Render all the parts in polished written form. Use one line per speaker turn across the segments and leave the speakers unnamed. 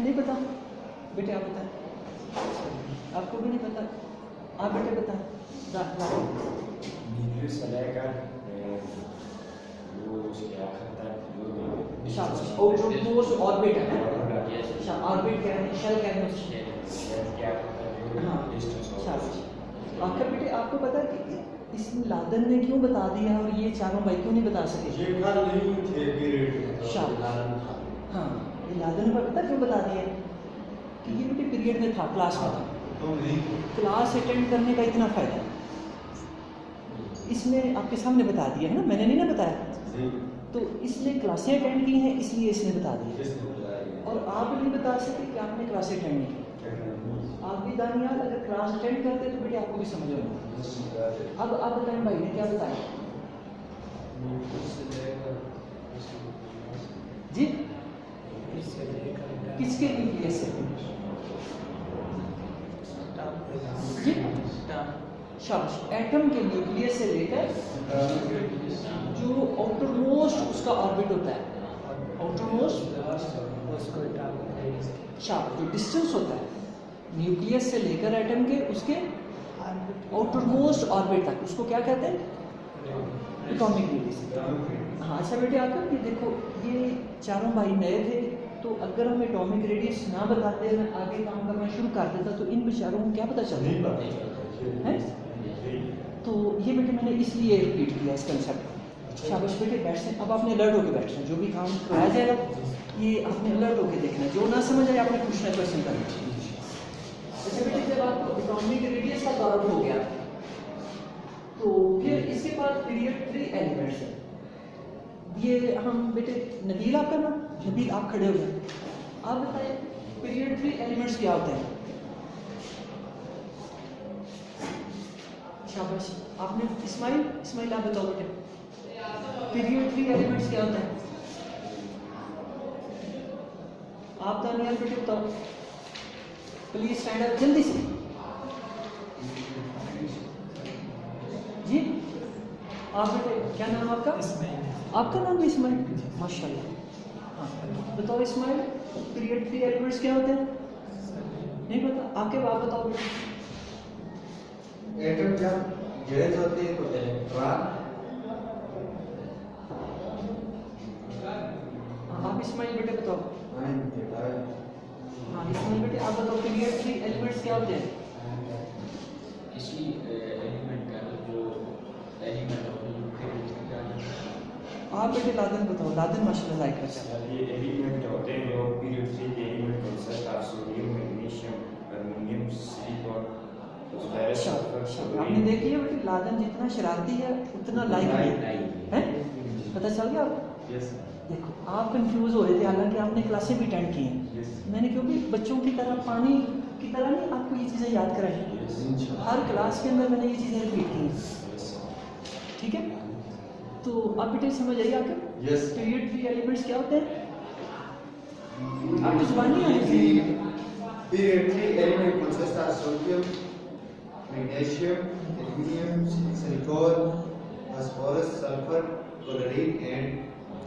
नहीं पता बेटे, आप बताएं। आपको भी नहीं पता, आप बेटे बताएं।
न्यूक्लियस से लेकर वो क्या करता है,
आउटरमोस्ट ऑर्बिट है, ऑर्बिट क्या है, शेल क्या है,
क्या करता है,
हाँ
डिस्टेंस
आखिर बेटे आपको पता है कि इस लादन ने क्यों बता दिया और ये चारों भाई क्यों नहीं बता सके?
ये कल नहीं थे पीरियड।
हाँ, ये लादन पर पता क्यों बता दिया कि ये बेटे पीरियड में था, क्लास में था।
तो नहीं
क्लास अटेंड करने का इतना फ़ायदा है, इसने आपके सामने बता दिया है ना, मैंने नहीं ना बताया। तो इसने क्लासें अटेंड की हैं, इसलिए इसने बता दिया। और आप नहीं बता सकते कि आपने क्लासें अटेंड नहीं की। आप भी दानियाल अगर क्लास अटेंड करते तो बेटे आपको भी समझ होगा। अब बताएं भाई ने क्या बताया जी? किसके न्यूक्लियस से जी? शाबाश, एटम के न्यूक्लियस से लेकर जो आउटरमोस्ट उसका ऑर्बिट होता है, आउटरमोस्ट शाबाश, जो डिस्टेंस होता है न्यूक्लियस से लेकर एटम के उसके आउटरमोस्ट ऑर्बिट तक, उसको क्या कहते हैं? Atomic radius. हाँ अच्छा बेटे, आकर ये देखो, ये चारों भाई नए थे, तो अगर हम एटॉमिक रेडियस ना बताते मैं आगे काम करना शुरू कर देता तो इन बेचारों को क्या पता चलता है? तो ये बेटे मैंने इसलिए रिपीट किया इस कंसेप्ट। शाबाश बेटे, बैठ से अब आपने अलर्ट होकर बैठना, जो भी काम कराया जाएगा ये आपने अलर्ट होकर देखना, जो ना समझ आए आपने पूछना, क्वेश्चन करना। अच्छा बेटे, जब आपको एटॉमिक रेडियस का गौरव हो गया तो फिर इसके बाद पीरियड 3 एलिमेंट्स है। ये हम बेटे, नबील आपका नाम? नबील आप खड़े हो जाए, आप बताइए पीरियड 3 एलिमेंट्स क्या होते हैं? शाबाश, आपने इस्माइल आप बताओ बेटे पीरियड 3 एलिमेंट्स क्या होते हैं? आप दानियाल बेटे बताओ, प्लीज स्टैंड अप जल्दी से जी। आप बेटे क्या नाम आपका? आपका नाम भी इस्माइल, माशाल्लाह। हाँ बताओ इस्माइल, पीरियड 3 एलिमेंट्स क्या होते हैं? नहीं पता, आपके बाप बताओ बेटे।
एटम जब गैस होते हैं तो इलेक्ट्रॉन।
आप इस्माइल बेटे बताओ। हाँ इस्माइल बेटे आप बताओ, पीरियड 3 एलिमेंट्स क्या होते हैं?
किसी एलिमेंट का जो एलिमेंट
आप बेटे लादन बताओ, लादन माशाल्लाह लाइक करता है।
ये एलिमेंट होते हैं जो पीरियड 3 के element consist of sodium, magnesium, aluminium, silicon.
आपने देख लिया बेटे, लादन जितना शरारती है उतना लाइक है, पता चल गया आपको? देखो आप कंफ्यूज हो रहे थे, हालांकि आपने क्लासें भी अटेंड की हैं। मैंने क्योंकि बच्चों की तरह पानी की तरह नहीं आपको ये चीज़ें याद कराई, हर क्लास के अंदर मैंने ये चीज़ें रिपीट की हैं, ठीक है? तो आप बेटे समझ आइए आकर पीरियड 3 एलिमेंट्स क्या होते हैं? आपको जुबान नहीं आ रही?
Period 3 element consist of sodium, magnesium, aluminium, silicon, phosphorus, sulphur, chlorine and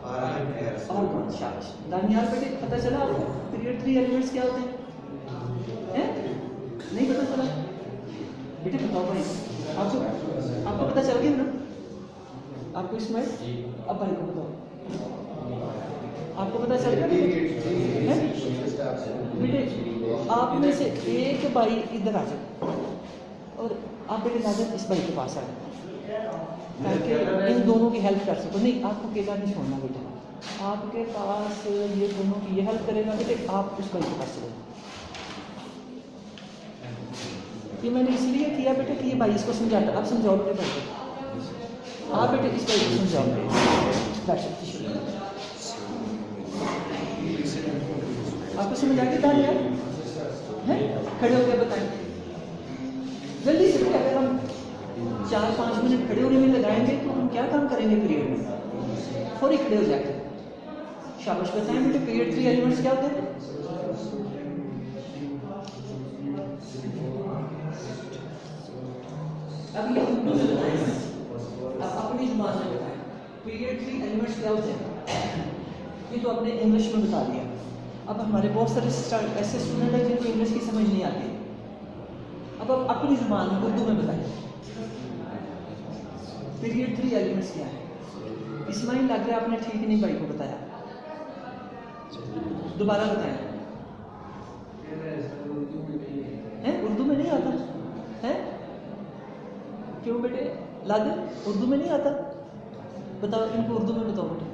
argon. शाबाश दानियाल बेटे, पता चला आपको पीरियड 3 एलिमेंट्स क्या होते हैं? नहीं पता चला बेटे? बताओ भाई, आपको पता चल गया ना? आपको इस्माइल, अब भाई को बताओ, आपको पता चल गया बेटे? आप में से एक भाई इधर आ जाए और आप बेटे लाजम इस भाई के पास आ जाए ताकि इन दोनों की हेल्प कर सको। नहीं, आपको अकेला नहीं छोड़ना बेटा, आपके पास ये दोनों की ये हेल्प करेगा बेटे, आप उस भाई के पास चले। ये मैंने इसलिए किया बेटे कि ये भाई इसको समझाता। आप समझाओ बेटे भाई को, आप बेटे इस भाई को समझाओ। आपको समझ आ गया दानियाल? खड़े हो गए बताएं जल्दी से बेटे। अगर हम 4-5 मिनट खड़े होने में लगाएंगे तो हम क्या काम करेंगे पीरियड में? फौरी खड़े हो जाएंगे। शाबाश, बताएं बेटे पीरियड 3 एलिमेंट्स क्या होते हैं? अब ये उर्दू में बताएं, अब अपनी जुबान में बताएं पीरियड 3 एलिमेंट्स क्या होते हैं? ये तो आपने इंग्लिश में बता दिया, अब हमारे बहुत सारे ऐसे स्टूडेंट हैं जिनको इंग्लिश की समझ नहीं आती। अब आप अपनी जुबान में उर्दू में बताइए पीरियड 3 एलिमेंट्स क्या है। इस्माइल लग रहा है आपने ठीक नहीं भाई को बताया, दोबारा बताएं। हैं उर्दू में नहीं आता है? क्यों बेटे लाद उर्दू में नहीं आता? बताओ इनको उर्दू में बताओ बेटे।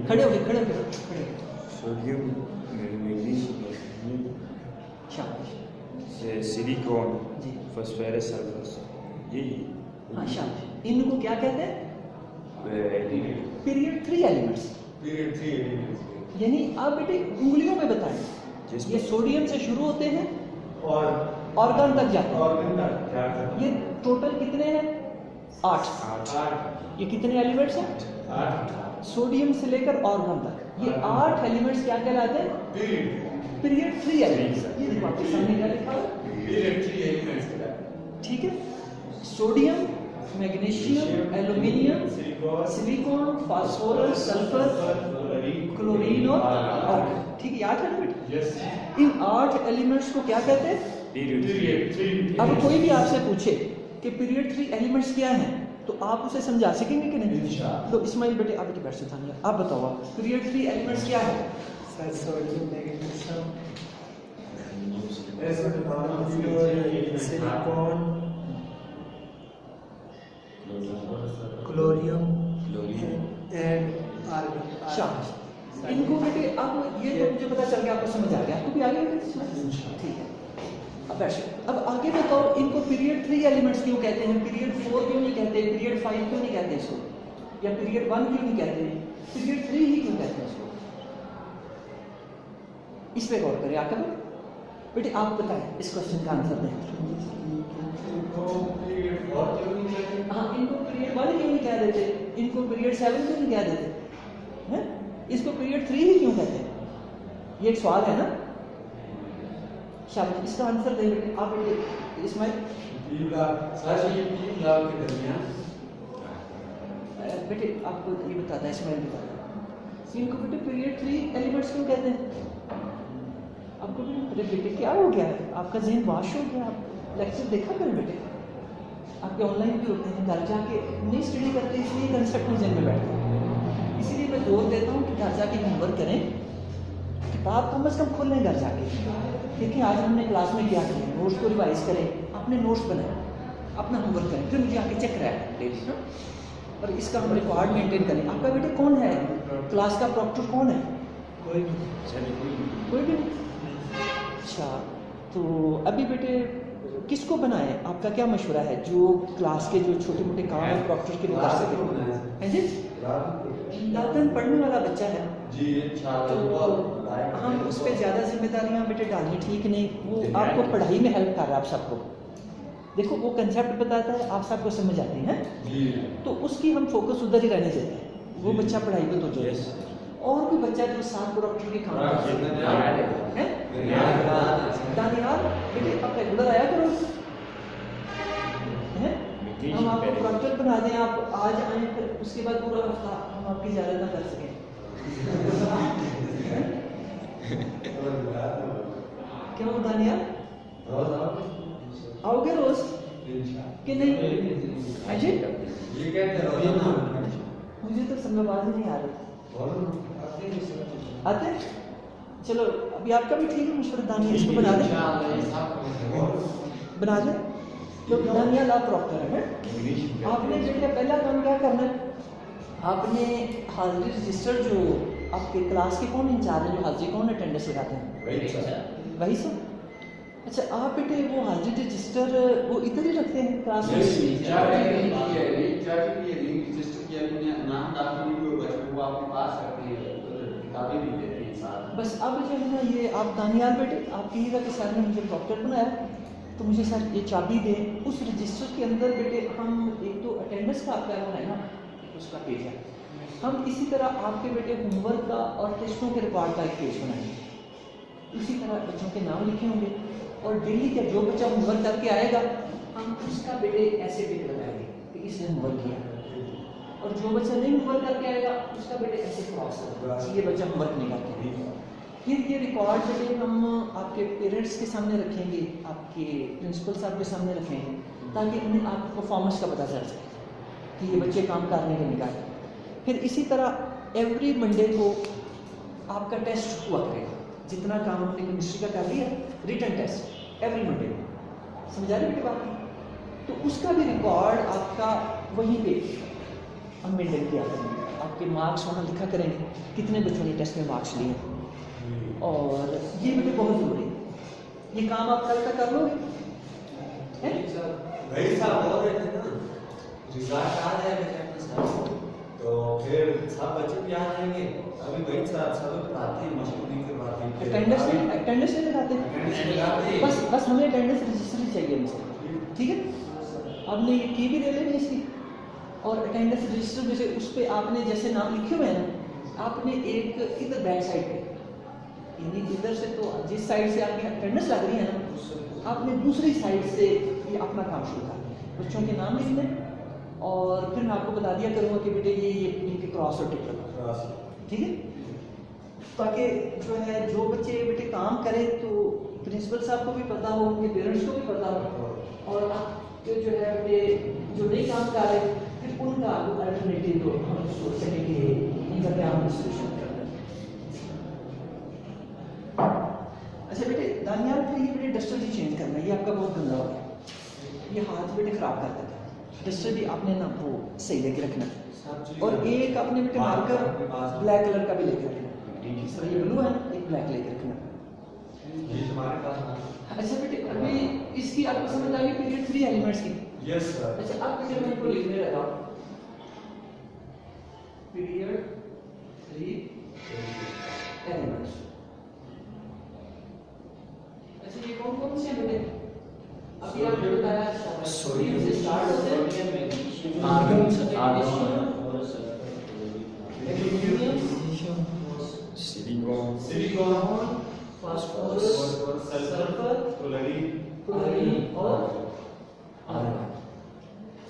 खड़े हो गए खड़े हो गए खड़े हो गए।
सोडियम मैग्नीशियम
शाबाश
सिलिकॉन
जी
फॉस्फोरस सल्फर यही
हाँ शाबाश। इनको क्या कहते हैं? Period 3 elements. यानी आप बेटे उंगलियों में बताएं। ये सोडियम से शुरू होते हैं
और
ऑर्गन तक जाते हैं।
ऑर्गन तक
ये टोटल कितने हैं? 8। ये कितने एलिमेंट्स हैं?
8
सोडियम से लेकर ऑर्गन तक ये 8 एलिमेंट्स क्या कहलाते हैं? Period 3 elements. ये देखो आपके सामने क्या लिखा है? ठीक है। Sodium, magnesium, aluminium, silicon, phosphorus, sulphur, chlorine और ऑर्गन। ठीक है, याद रखना बेटा। इन 8 एलिमेंट्स को क्या कहते हैं? अब कोई भी आपसे पूछे कि पीरियड 3 एलिमेंट्स क्या हैं तो आप उसे समझा सकेंगे कि नहीं? तो इस्माइल बेटे आप बैठ से थानिया आप बताओ आप पीरियड 3 एलिमेंट्स क्या है?
Sodium, magnesium, silicon, chlorine and argon.
शाबाश। इनको बेटे अब ये तो मुझे पता चल गया, आपको समझ आ गया, आपको भी आ गया? ठीक है। अब बैठ अब आगे बताओ इनको पीरियड 3 एलिमेंट्स क्यों कहते हैं? पीरियड 4 क्यों नहीं कहते? पीरियड 5 क्यों नहीं कहते इसको? या पीरियड 1 क्यों नहीं कहते? पीरियड 3 ही क्यों कहते हैं इसको? इस पे गौर करें आकर बेटे, आप बताएं इस क्वेश्चन का आंसर दें। हाँ, इनको पीरियड 1 क्यों नहीं कह देते? इनको पीरियड 7 क्यों नहीं कह देते हैं? इसको पीरियड 3 ही क्यों कहते हैं? ये एक सवाल है ना। शाबाश, इसका आंसर दें बेटे आप। बेटे इस्माइल बेटे आपको ये बताता है, इस्माइल बताता है इनको बेटे पीरियड 3 एलिमेंट्स क्यों कहते हैं? आपको बेटे बेटे क्या हो गया है? आपका जहन वाश हो गया? आप लेक्चर देखा करें बेटे, आपके ऑनलाइन भी होते हैं, घर जाके नहीं स्टडी करते इसलिए कंसेप्ट में जहन में बैठते हैं। इसीलिए मैं जोर देता हूँ कि घर जाके होमवर्क करें, किताब कम से कम खोलें घर जाके, देखिए आज हमने क्लास में क्या किया, नोट्स को रिवाइज करें, अपने नोट्स बनाएं, अपना होमवर्क करें, फिर मुझे आके चेक कराएं डेली ना। और इसका हम रिकॉर्ड मेंटेन करें। आपका बेटे कौन है क्लास का प्रॉक्टर? कौन है? कोई भी नहीं। अच्छा, तो अभी बेटे किसको बनाए? आपका क्या मशवरा है? जो क्लास के जो छोटे मोटे काम है प्रॉक्टर के लिए कर सके हैं जी। लातन पढ़ने वाला बच्चा है जी, तो हम उस पर ज़्यादा जिम्मेदारियां बेटे डालनी ठीक नहीं। वो आपको पढ़ाई में हेल्प कर रहा है, आप सबको देखो वो कंसेप्ट बताता है, आप सबको समझ आते हैं तो उसकी हम फोकस उधर ही रहने देते हैं। वो बच्चा पढ़ाई में तो जो है, और कोई बच्चा जो साथ प्रॉक्टर के काम है दानियाल बेटे आप रेगुलर आया करो हैं? हम आपको प्रॉक्टर बना दें, आप आज आए, फिर उसके बाद पूरा हफ्ता हम आपकी ज़्यादा ना कर सकें। क्यों दानियाल आओगे रोज कि नहीं? अजय मुझे तो समझ नहीं आ रही। आते? चलो अभी आपका भी ठीक है मशवरा, दानियाल इसको बना दे, बना दे। तो दानियाल आप प्रॉक्टर है, आपने बेटा पहला काम क्या करना है? आपने हाजिरी रजिस्टर जो आपके क्लास के कौन इंचार्ज है, जो हाजिरी कौन अटेंडेंस लगाते हैं? वही सर। अच्छा आप बेटे वो हाजिरी रजिस्टर वो इधर ही रखते हैं क्लास में? बस अब जो है ना ये आप दानियाल बेटे आप कहिएगा कि सर ने मुझे प्रॉक्टर बनाया तो मुझे सर ये चाबी दें। उस रजिस्टर के अंदर बेटे हम एक तो अटेंडेंस का आपका वो है ना उसका पेज है, हम इसी तरह आपके बेटे होमवर्क का और टेस्टों के रिकॉर्ड का एक पेज बनाएंगे। इसी तरह बच्चों के नाम लिखे होंगे और डेली का जो बच्चा होमवर्क करके आएगा हम उसका बेटे ऐसे टिक लगाएंगे कि इसने होमवर्क किया, और जो बच्चा नहीं होमवर्क करके आएगा उसका बेटे ऐसे क्रॉस, ये बच्चा होमवर्क नहीं करके। फिर ये रिकॉर्ड बेटे हम आपके पेरेंट्स के सामने रखेंगे, आपके प्रिंसिपल साहब के सामने रखेंगे, ताकि उन्हें आपकी परफॉर्मेंस का पता चल सके कि ये बच्चे काम करने के निकाल। फिर इसी तरह एवरी मंडे को आपका टेस्ट हुआ करेगा, जितना काम हमने केमिस्ट्री का कर लिया रिटन टेस्ट एवरी मंडे को, समझा रहे बेटे बात? तो उसका भी रिकॉर्ड आपका वहीं पे हम मेंटेन किया करेंगे, आपके मार्क्स वहाँ लिखा करेंगे कितने बच्चों ने टेस्ट में मार्क्स लिए, और ये बेटे बहुत ज़रूरी है। ये काम आप कल तक कर लोगे?
भाई साहब बोल रहे थे ना रिजल्ट आ जाएगा साहब, तो फिर सब बच्चे भी आ जाएंगे। अभी भाई साहब सब पढ़ाते हैं, मशहूरी करवाते हैं,
अटेंडेंस नहीं लगाते, बस हमें अटेंडेंस रजिस्टर ही चाहिए हमसे, ठीक है? आपने ये की भी ले लेनी इसकी, और अटेंडेंस रजिस्टर में से उस पर आपने जैसे नाम लिखे हुए हैं ना, आपने एक इधर बैक साइड पे, यानी इधर से तो जिस साइड से आपकी अटेंडेंस लग रही है ना, आपने दूसरी साइड से ये अपना काम शुरू करना, बच्चों के नाम लिखने, और फिर मैं आपको बता दिया करूँगा कि बेटे ये इनके क्रॉस और टिक लगा, ठीक है? ताकि जो है जो बच्चे बेटे काम करें तो प्रिंसिपल साहब को भी पता हो, उनके पेरेंट्स को भी पता हो, और आपके जो है बेटे जो नहीं काम कर रहे फिर उनका अल्टरनेटिव तो हम सोच सकें कि इनका क्या हम सोल्यूशन कर रहे हैं। अच्छा बेटे दानियाल, फिर ये बेटे डस्टर भी चेंज करना है, ये आपका बहुत गंदा हो गया, ये हाथ बेटे खराब कर देता है। डस्टर भी आपने ना वो सही लेके रखना, और एक आपने बेटे मार्कर ब्लैक कलर का भी लेके रखना, सर ये ब्लू है, एक ब्लैक लेके रखना।
ये तुम्हारे पास।
अच्छा बेटे अभी इसकी आपको समझ आ गई पीरियड 3 एलिमेंट्स की?
Yes sir.
अच्छा अब बेटे मैं इनको लिखने लगा पीरियड 3 एलिमेंट्स। अच्छा ये कौन कौन से हैं बेटे? अभी आपने बताया सोडियम से स्टार्ट होते हैं,
सिलिकॉन,
फास्फोरस, सल्फर, क्लोरीन और आर्गन।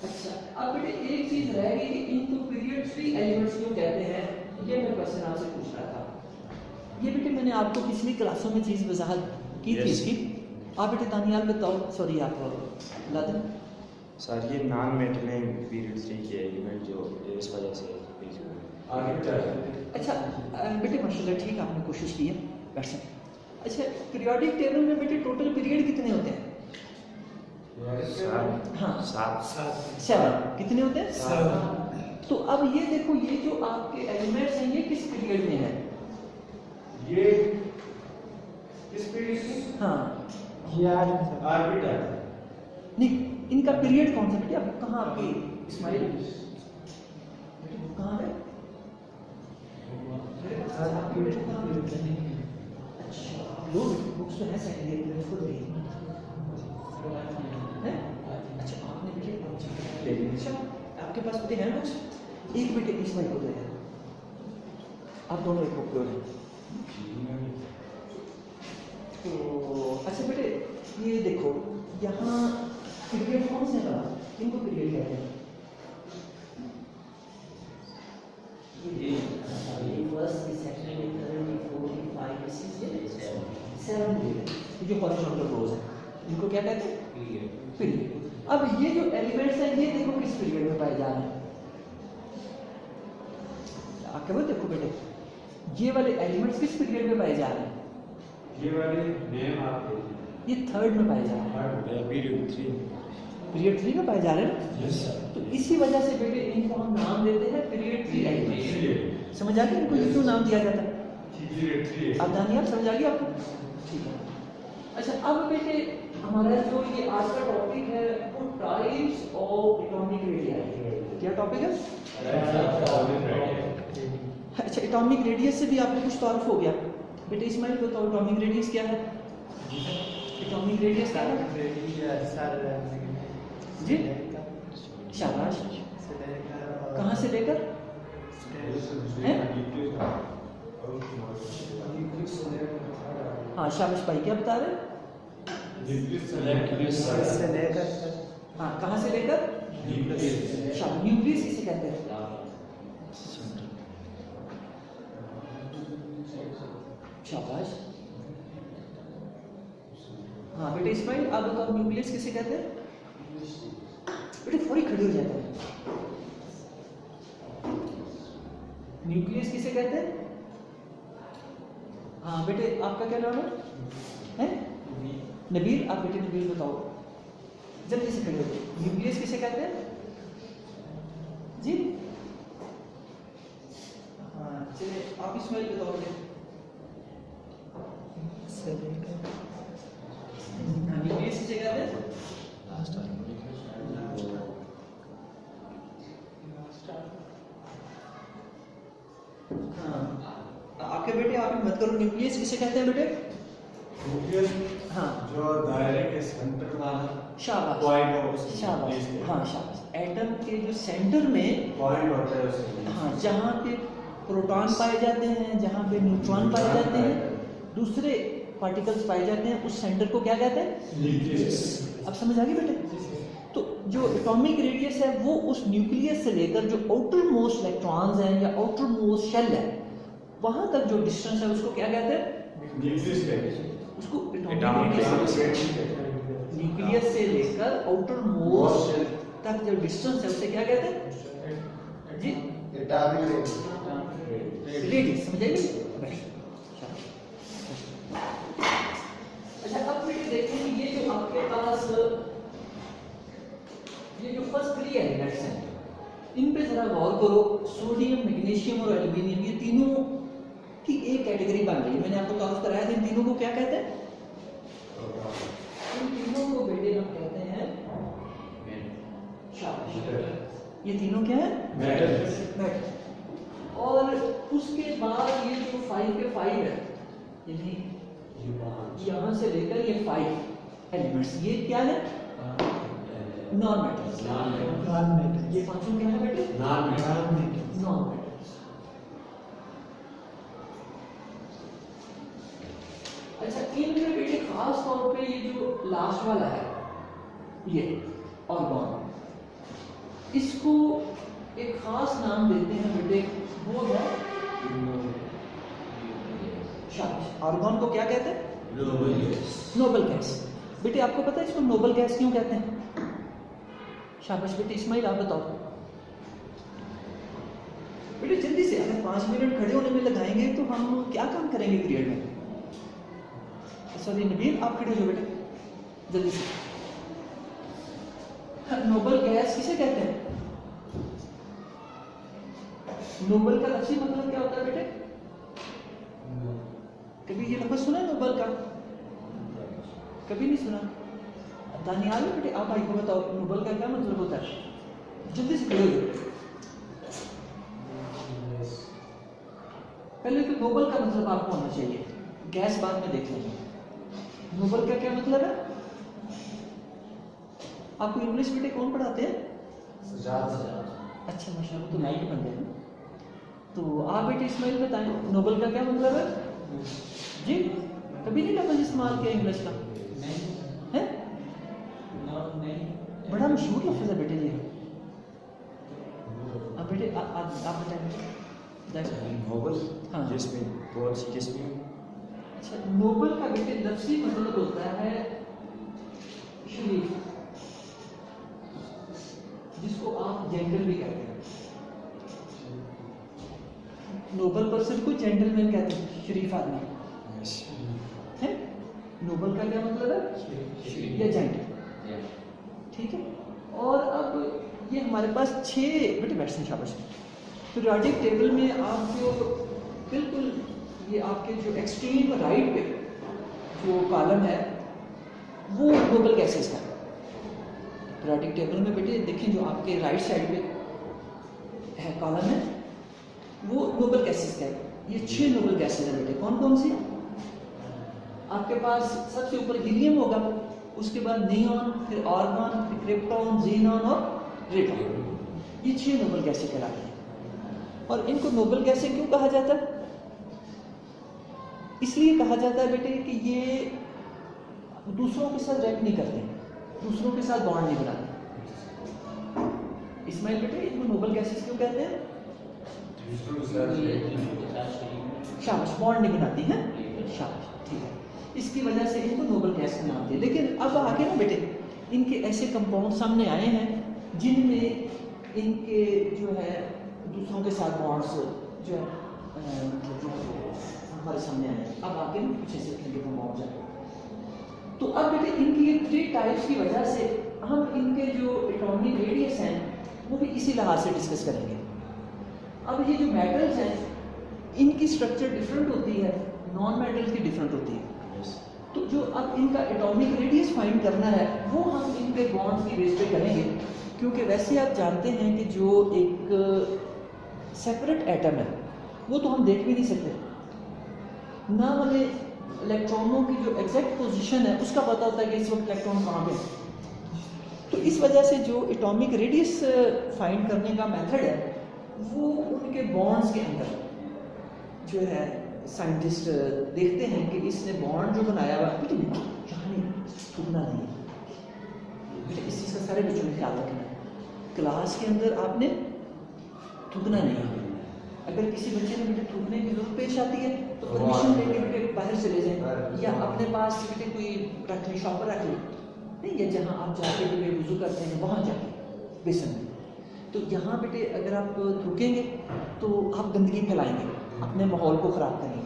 अच्छा अब बेटे एक चीज रह गई कि इनको पीरियड 3 एलिमेंट्स क्यों कहते हैं, ये मैं क्वेश्चन आपसे पूछ रहा था। ये बेटे मैंने आपको पिछली क्लासों में चीज़ वजाहत की थी इसकी, आप बेटे दानियाल बताओ, सॉरी आप लादन।
सर ये नॉन मेटलिंग पीरियड 3 के एलिमेंट जो इस वजह से
आगे
अच्छा बेटे माशाल्लाह ठीक आपने कोशिश की है, बैठ सकते। अच्छा पीरियोडिक टेबल में बेटे टोटल पीरियड कितने होते हैं? हाँ 7 कितने होते हैं?
7।
तो अब ये देखो ये जो आपके एलिमेंट्स हैं ये किस पीरियड में है?
ये किस पीरियड की?
हाँ
ये
आर्बिटर।
नहीं इनका पीरियड कौन सा बेटे? अब कहाँ आपकी इस्माइल कहाँ है? अच्छा लो बुक्स तो है सेकंड ईयर में खुद नहीं है। अच्छा आपने बेटे ले ली, अच्छा आपके पास बेटे हैं बुक्स? एक बेटे इस्माइल को दे दें, आप दोनों एक बुक लो। तो अच्छा बेटे ये देखो यहाँ पीरियड कौन से हैं? इनको पीरियड कहते हैं। ये first, second, third, fourth, five, six, 7 ये जो हॉरिजॉन्टल रोज है इनको क्या कहते हैं? पीरियड। अब ये जो एलिमेंट्स हैं ये देखो किस पीरियड में पाए जा रहे हैं? आगे वो देखो बेटे ये वाले एलिमेंट्स किस पीरियड में पाए जा रहे हैं?
ये वाले नेम आप
ये थर्ड में पाए जा रहे हैं, पीरियड 3 में पाए जा रहे हैं।
Yes sir.
तो इसी वजह से बेटे इनको हम नाम देते हैं पीरियड 3 एलिमेंट्स। समझ आ गया इनको ये क्यों नाम दिया जाता है? अब दानियाल समझ आ गया आपको? ठीक है। अच्छा अब बेटे हमारा जो ये आज का टॉपिक है वो टाइप्स ऑफ एटॉमिक रेडियस है। क्या टॉपिक है? अच्छा एटॉमिक रेडियस से भी आपको कुछ तारुफ हो गया। बेटे इस्माइल बताओ एटॉमिक रेडियस क्या है? एटॉमिक रेडियस क्या है जी? शाबाश। कहाँ से लेकर हैं? हाँ शाबाश भाई क्या बता रहे? हाँ कहाँ से लेकर? न्यूक्लियस किसे कहते हैं? शाबाश। हाँ बेटे इस्माइल आप बताओ न्यूक्लियस किसे कहते हैं? बेटे थोड़ी खड़ी हो जाता है। न्यूक्लियस किसे कहते हैं? हाँ बेटे आपका क्या नाम है? नबील। आप बेटे नबील बताओ जल्दी से खड़े हो जाओ। न्यूक्लियस किसे कहते हैं जी? हाँ चलिए आप इस्माइल बताओ बेटे। न्यूक्लियस किसे कहते हैं? हाँ आपके बेटे आप मत करो। न्यूक्लियस किसे कहते हैं बेटे?
न्यूक्लियस
हाँ
जो दायरे के सेंटर वाला
शाबाश
पॉइंट है उस
शाबाश। हाँ शाबाश। एटम के जो सेंटर में
पॉइंट होता है उसमें।
हाँ जहाँ पे प्रोटॉन पाए जाते हैं, जहाँ पे न्यूट्रॉन पाए जाते हैं, दूसरे पार्टिकल्स पाए जाते हैं, उस सेंटर को क्या कहते हैं?
न्यूक्लियस।
अब समझ आ गई बेटे? तो जो एटॉमिक रेडियस है वो उस न्यूक्लियस से लेकर जो आउटर मोस्ट इलेक्ट्रॉन्स हैं या आउटर मोस्ट शेल है वहां तक जो डिस्टेंस है उसको क्या कहते हैं?
न्यूक्लियस कहते हैं।
उसको
Atomic
न्यूक्लियस से लेकर आउटर मोस्ट तक जो डिस्टेंस है उसे क्या कहते हैं जी?
Atomic
radius. समझ आई? अच्छा अब फिर देखते हैं ये जो आपके पास ये जो फर्स्ट 3 एलिमेंट्स हैं इन पे जरा गौर करो। सोडियम, मैग्नीशियम और एल्यूमिनियम ये तीनों की एक कैटेगरी बन रही है। मैंने आपको तारुफ कराया था। इन तीनों को क्या कहते हैं? इन तीनों को बेटे हम कहते हैं शाबाश। ये तीनों क्या है?
मेटल।
मेटल। और उसके बाद ये जो 5 के 5 है यानी यहाँ से लेकर ये 5 एलिमेंट्स ये क्या है? Non metals. ये पांचों क्या है बेटे? Non metals. अच्छा इनमें बेटे खास तौर पे ये जो लास्ट वाला है ये ऑर्गन, इसको एक खास नाम देते हैं बेटे, वो है शाबाश। ऑर्गन को क्या कहते हैं? Noble gas. बेटे आपको पता है इसको नोबल गैस क्यों कहते हैं? शाबाश बेटे इस्माइल आप बताओ बेटे जल्दी से। अगर 5 मिनट खड़े होने में लगाएंगे तो हम क्या काम करेंगे पीरियड में? सॉरी नबील आप खड़े हो जाओ बेटे जल्दी से। नोबल गैस किसे कहते हैं? नोबल का लफ्ज़ी मतलब क्या होता है बेटे? कभी ये लफ्ज़ सुना है नोबल का? कभी नहीं सुना? दानियाल बेटे आप भाई को बताओ नोबल का क्या मतलब होता है? जल्दी से खड़े हो जाओ। पहले तो नोबल का मतलब आपको होना चाहिए, गैस बाद में देख लेंगे। नोबल का क्या मतलब है? आपको इंग्लिश बेटे कौन पढ़ाते हैं? अच्छा माशाल्लाह तो लाइट बन गए। तो आप बेटे इस्माइल बताएं नोबल का क्या मतलब है जी? कभी नहीं लफ्ज़ इस्तेमाल किया इंग्लिश का? है बड़ा मशहूर लफ्ज़ है बेटे जी। आप बेटे आप बताएं
नोबल।
हाँ
जिसमें बहुत सी किस्में।
अच्छा नोबल का बेटे लफ्ज़ी मतलब होता है शरीफ, जिसको आप जेंटल भी कहते हैं। नोबल पर्सन को जेंटलमैन कहते हैं, शरीफ आदमी है। नोबल का क्या मतलब है? या जेंटल। ठीक है। और अब ये हमारे पास 6 बेटे बैठते हैं शाबाश। पीरियोडिक टेबल में आप जो बिल्कुल ये आपके जो एक्सट्रीम राइट पे जो कॉलम है वो नोबल गैसेस का है। पीरियोडिक टेबल में बेटे देखें जो आपके राइट साइड पे है कॉलम है वो नोबल गैसेस का है। ये 6 नोबल गैसेस हैं बेटे। कौन कौन सी? आपके पास सबसे ऊपर हीलियम होगा, उसके बाद नियॉन, फिर आर्गन, फिर क्रिप्टॉन, ज़ीनॉन और रेडियम। ये 6 नोबल गैसें कहलाती हैं। और इनको नोबल गैसें क्यों कहा जाता है? इसलिए कहा जाता है बेटे कि ये दूसरों के साथ रिएक्ट नहीं करते, दूसरों के साथ बॉन्ड नहीं बनाते। इस्माइल बेटे इनको नोबल गैसेस क्यों कहते हैं? शाबाश, बॉन्ड नहीं बनाती हैं। शाबाश, ठीक है। इसकी वजह से इनको नोबल गैस का नाम दिया। लेकिन अब आगे ना बेटे इनके ऐसे कंपाउंड सामने आए हैं जिनमें इनके जो है दूसरों के साथ बॉन्ड्स जो है जो हमारे सामने आए हैं। अब आगे ना कुछ ऐसे इनके कंपाउंड आए। तो अब बेटे इनकी ये 3 टाइप्स की वजह से हम इनके जो एटॉमिक रेडियस हैं वो भी इसी लिहाज से डिस्कस करेंगे। अब ये जो मेटल्स हैं इनकी स्ट्रक्चर डिफरेंट होती है, नॉन मेटल्स की डिफरेंट होती है। तो जो अब इनका एटॉमिक रेडियस फाइंड करना है वो हम इनके बॉन्ड्स की बेस पे करेंगे, क्योंकि वैसे आप जानते हैं कि जो एक सेपरेट एटम है वो तो हम देख भी नहीं सकते, ना हमें इलेक्ट्रॉनों की जो एग्जैक्ट पोजीशन है उसका पता होता है कि इस वक्त इलेक्ट्रॉन कहाँ पे है। तो इस वजह से जो एटॉमिक रेडियस फाइंड करने का मेथड है वो उनके बॉन्ड्स के अंदर जो है साइंटिस्ट देखते हैं कि इसने बॉन्ड जो बनाया हुआ है यहाँ नहीं थूकना नहीं है। इस चीज़ का सारे बच्चों ने ख्याल रखना है, क्लास के अंदर आपने थूकना नहीं है। अगर किसी बच्चे ने बेटे थूकने की जरूरत पेश आती है तो परमिशन लेके बेटे बाहर चले जाएं, या अपने पास बेटे कोई रख लें, शॉपर रख लें, नहीं, या जहाँ आप जाके बेटे वुजू करते हैं वहाँ जाके बेसन में। तो यहाँ बेटे अगर आप थूकेंगे तो आप गंदगी फैलाएंगे, अपने माहौल को ख़राब करेंगे,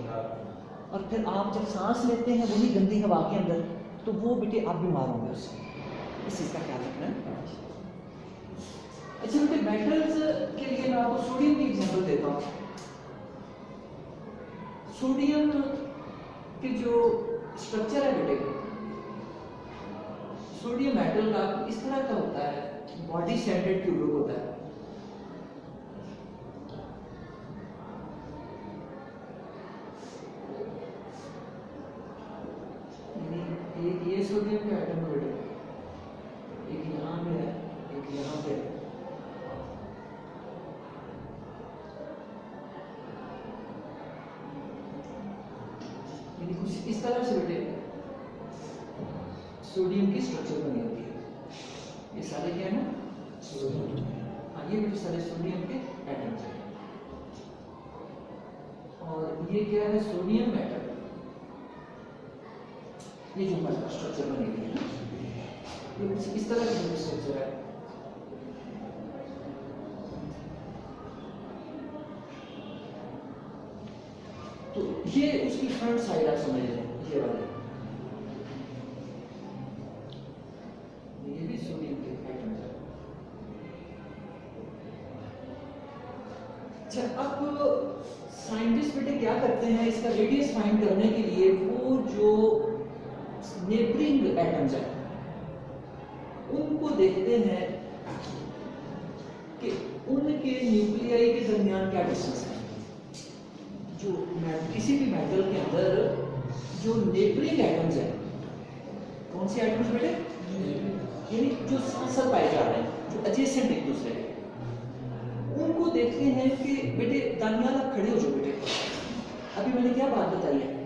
और फिर आप जब सांस लेते हैं वही गंदी हवा के अंदर तो वो बेटे आप बीमार होंगे उससे। इस चीज़ का ख्याल रखना है। अच्छा बेटे मेटल्स के लिए मैं आपको सोडियम की एग्जांपल देता हूँ। सोडियम के जो स्ट्रक्चर है बेटे, सोडियम मेटल का इस तरह का होता है, बॉडी सेंटर्ड ट्यूब होता है। एक ये सोडियम का एटम है बेटे, एक यहाँ पे है, एक यहाँ पे है। कुछ इस तरह से बेटे सोडियम की स्ट्रक्चर बनी होती है। ये सारे क्या है ना सोडियम, हाँ ये बेटे सारे सोडियम के एटम्स हैं। और ये क्या है सोडियम एटम, ये जो हमारा स्ट्रक्चर बनी हुई है ना, ये कुछ इस तरह की स्ट्रक्चर है। तो ये उसकी फ्रंट साइड आप समझ लें, ये वाले ये भी सोडियम के एटम्स है। अच्छा अब साइंटिस्ट बेटे क्या करते हैं, इसका रेडियस फाइंड करने के लिए वो जो नेबरिंग एटम्स है उनको देखते हैं कि उनके न्यूक्लियाई के दरमियान क्या डिस्टेंस है। जो किसी भी मेटल के अंदर जो नेबरिंग एटम्स है, कौन से एटम्स बेटे, यानी जो साथ साथ पाए जा रहे हैं, जो एडजेसेंट एक दूसरे के, उनको देखते हैं कि बेटे दरमियान आप खड़े हो जाओ बेटे। अभी मैंने क्या बात बताई है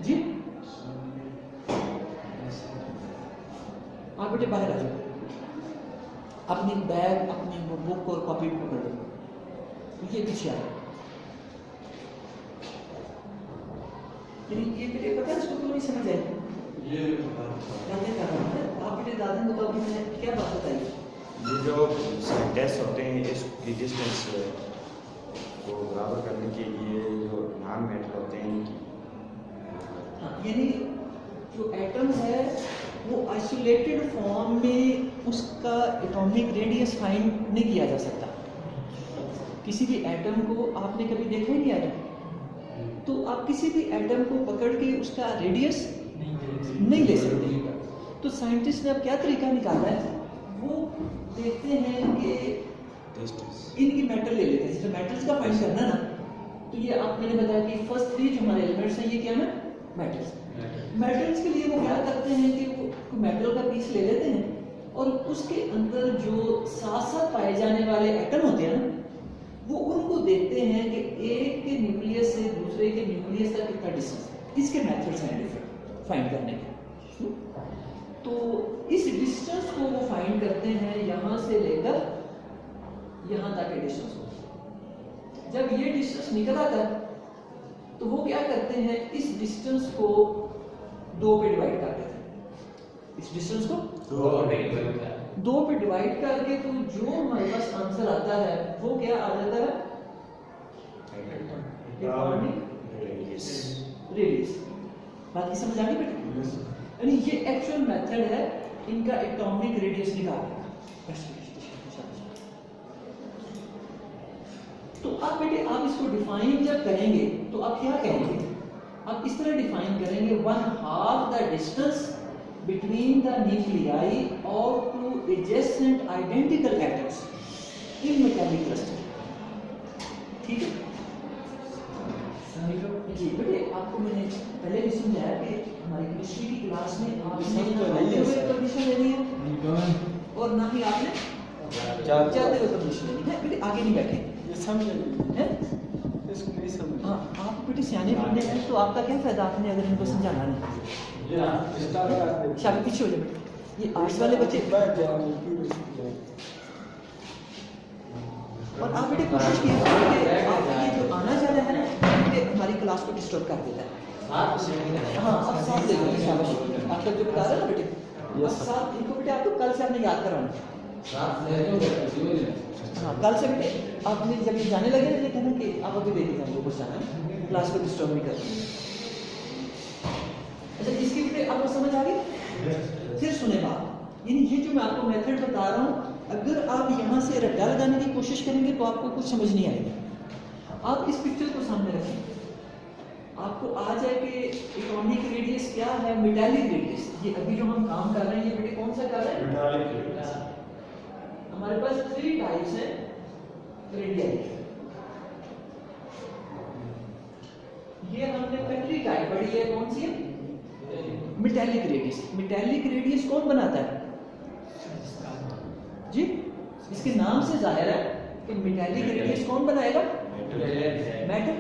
जी, आप बेटे बाहर आ जाओ, अपनी बैग अपनी बुक और कॉपी पकड़ लो, ये पीछे आए। ये बेटे पता है इसको क्यों नहीं समझ आए,
ये
दादा क्या रहा है, आप बेटे दादा ने बताओ कि मैंने क्या बात बताई।
ये जो साइंटिस्ट होते हैं इसकी डिस्टेंस को बराबर करने के लिए जो नॉन मेटल होते हैं इनकी,
हाँ, यानी जो एटम है वो आइसोलेटेड फॉर्म में उसका एटॉमिक रेडियस फाइंड नहीं किया जा सकता। किसी भी एटम को आपने कभी देखा ही नहीं एटम, तो आप किसी भी एटम को पकड़ के उसका रेडियस नहीं ले सकते। तो साइंटिस्ट ने अब क्या तरीका निकाला है, वो देखते हैं कि इनकी मेटल ले लेते हैं। जैसे मेटल्स का फाइंड करना ना, तो ये आप मैंने बताया कि फर्स्ट 3 जो हमारे एलिमेंट्स हैं ये क्या है ना मेटल्स। मेटल्स के लिए वो क्या करते हैं कि वो मेटल का पीस ले लेते हैं और उसके अंदर जो साथ साथ पाए जाने वाले एटम होते हैं ना, वो उनको देखते हैं कि एक के न्यूक्लियस से दूसरे के न्यूक्लियस का कितना डिस्टेंस है। इसके मेथड्स हैं डिफरेंट फाइंड करने के। तो इस डिस्टेंस को वो फाइंड करते हैं, यहाँ से लेकर यहाँ तक के डिस्टेंस को। जब ये डिस्टेंस निकल आता है तो वो क्या करते हैं, इस डिस्टेंस को 2 पे डिवाइड कर देते हैं। इस डिस्टेंस को 2 पे डिवाइड करके तो जो हमारे पास आंसर आता है वो क्या आ जाता है, रेडियस। बात की समझ आ गई बेटे? यानी ये एक्चुअल मेथड है इनका एटॉमिक रेडियस निकालने का। तो अब बेटे आप इसको डिफाइन जब करेंगे तो आप क्या कहेंगे, आप इस तरह डिफाइन करेंगे 1/2 the distance between the nuclei और 2 adjacent identical atoms in metallic cluster. ठीक है जी बेटे, आपको मैंने पहले भी समझाया कि हमारी केमिस्ट्री की क्लास में आपने कंडीशन लेनी है और ना ही आपने जाते हुए कंडीशन लेनी है। बेटे आगे नहीं बैठे,
ये समझ
हैं?
इसको नहीं समझ।
हाँ, आप बेटे सियाने बनने हैं तो आपका क्या फायदा आपने अगर इनको समझाना नहीं। शायद पीछे हो जाए बेटे, ये आर्ट्स वाले बच्चे। और आप बेटे कोशिश कीजिए कि आप ये जो आना जाना है ना बेटे हमारी क्लास को डिस्टर्ब कर देता है। हाँ, अब साथ ले लो, शाबाश। आप लोग जो बता रहे हैं ना बेटे, अब साथ इनको बेटे आपको कल से आपने याद कराना। हाँ, कल से बेटे आपने जब ये जाने लगे ना ये कहना कि आप अभी देख लीजिए, कुछ जाना है, क्लास को डिस्टर्ब नहीं करना। अच्छा, इसकी बेटे आपको समझ आ गई? फिर सुने बात, यानी ये जो मैं आपको मेथड बता रहा हूँ, अगर आप यहाँ से रट्टा लगाने की कोशिश करेंगे तो आपको कुछ समझ नहीं आएगा। आप इस पिक्चर को सामने रखें, आपको आ जाए कि एटॉमिक रेडियस क्या है, मेटालिक रेडियस। ये अभी जो हम काम कर रहे हैं ये बेटे कौन सा कर रहे हैं, मेटालिक रेडियस। हमारे पास 3 टाइप्स हैं रेडियस। ये हमने पहली टाइप पढ़ी है, कौन सी है, मेटालिक रेडियस। मेटालिक रेडियस कौन बनाता है जी? इसके नाम से जाहिर है कि मेटालिक रेडियस कौन बनाएगा, मेटल।